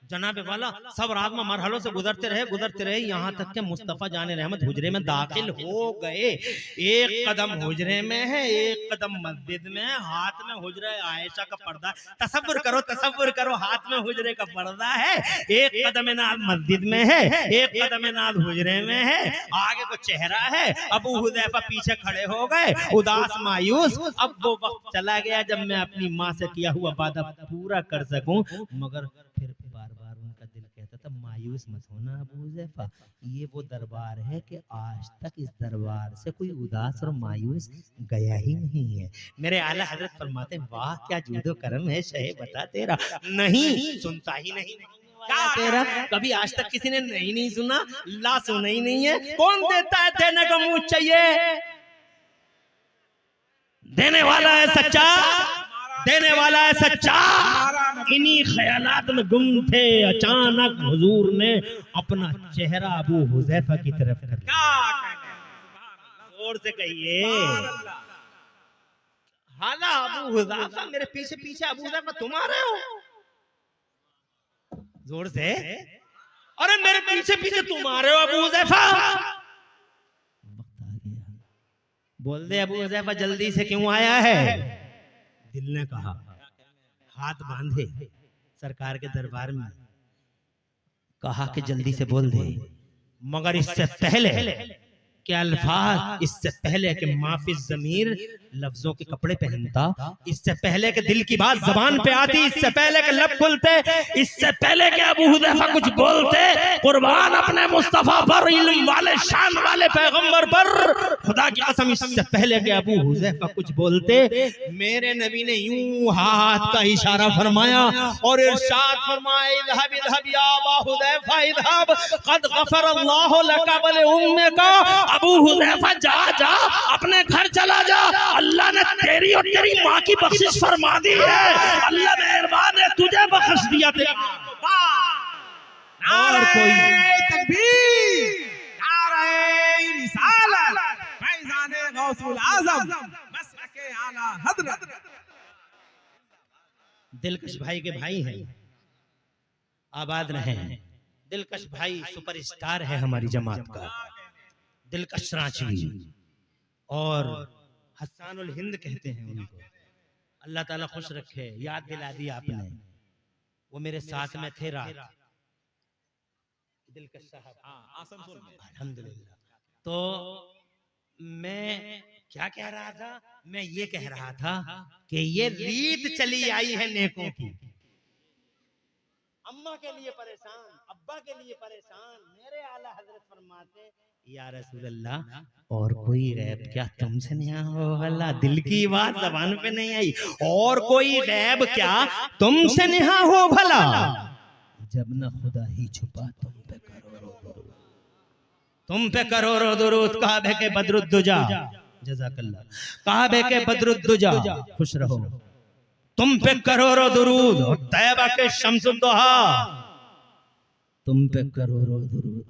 जनाब वाला सब रात में मरहलों से गुजरते रहे यहाँ तक के मुस्तफ़ा जाने रहमत हुजरे में दाखिल हो गए। एक कदम हुजरे में है, एक कदम मस्जिद में है, हाथ में हुजरे आयशा का पर्दा। तसव्वुर करो हाथ में हुजरे का पर्दा है, एक कदम नाद मस्जिद में है, एक कदम नाद हुजरे में है, आगे को चेहरा है। अबू हुदैफा पीछे खड़े हो गए उदास मायूस। अब वो वक्त चला गया जब मैं अपनी माँ से किया हुआ वादा पूरा कर सकूं, मगर फिर बार बार उनका दिल कहता था मायूस मत होना अबू हुदैफा, ये वो दरबार है कि आज तक इस दरबार से कोई उदास और मायूस गया ही नहीं है। मेरे आला हजरत फरमाते वाह क्या जूदो करम है शहे बता तेरा, नहीं सुनता ही नहीं क्या तेरा, कभी आज तक किसी ने नहीं सुना, ला सुना ही नहीं है। कौन देता है देने को मुंह चाहिए, देने वाला है सच्चा, देने वाला है सच्चा। इन्हीं ख्यालात में गुम थे, अचानक हुजूर ने अपना चेहरा अबू हुदैफा की तरफ कर दिया। जोर से कहिए हाला अबू हुदैफा, मेरे पीछे पीछे अबू हुदैफा तुम आ रहे हो, जोर से, अरे मेरे पीछे पीछे तुम आ रहे हो अबू हुदैफा। बोल दे अबू हुदैफा जल्दी से क्यों आया है। दिल ने कहा हाथ बांधे सरकार के दरबार में, कहा कि जल्दी से बोल दे, मगर इससे पहले के अल्फाज, इससे पहले कि माफी ज़मीर लफ्जों के कपड़े पहनता, इससे पहले के दिल की बात जबान पे आती, इससे पहले के लब खुलते, इससे पहले के अबू हुदैफा कुछ बोलते, कुर्बान अपने मुस्तफा पर, इल्म वाले शान वाले पैगंबर पर, खुदा की कसम इससे पहले के अबू हुदैफा कुछ बोलते, मेरे नबी ने यूं हाथ का इशारा फरमाया और इरशाद फरमाया इज़हब इज़हब या अबा हुदैफा इज़हब क़द गफ़र अल्लाहु लका व लि उम्मिका। अबू हुदैफा जा जा अपने घर चला जा, अल्लाह ने तेरी और तेरी माँ की बख्शिश फरमा दी है, अल्लाह मेहरबान है तुझे बख्श दिया तेरा। और कोई तकबीर, नारे रिसालत, फैज़ाने गौसुल आज़म, मसलके आला हज़रत। दिलकश भाई के भाई हैं, आबाद रहे। दिलकश भाई सुपरस्टार है हमारी जमात का, दिलकश रांची, और हसानुल हिंद कहते हैं उनको, अल्लाह ताला खुश रखे। याद दिला दी आपने, वो मेरे साथ में थे रात, दिलकश साहब अल्हम्दुलिल्लाह। तो मैं क्या कह रहा था, मैं ये कह रहा था कि ये रीत चली आई है नेकों की, अम्मा के लिए परेशान, अब्बा के लिए परेशान। मेरे आला हजरत फरमाते या रसूल अल्लाह और कोई गैब क्या तुमसे नहीं हो भला, दिल की बात जबान पे नहीं आई, और कोई गैब क्या तुमसे नहीं हो भला, जब न खुदा ही छुपा तुम पे करोड़ों दुरूद, काबे के बदरुद्दुजा, जज़ाकल्लाह, काबे के बदरुद्दुजा, खुश रहो, तुम पे करोड़ों दुरूद, और तैयबा के शम्सुद्दुहा, तुम पे करोड़ों दुरूद,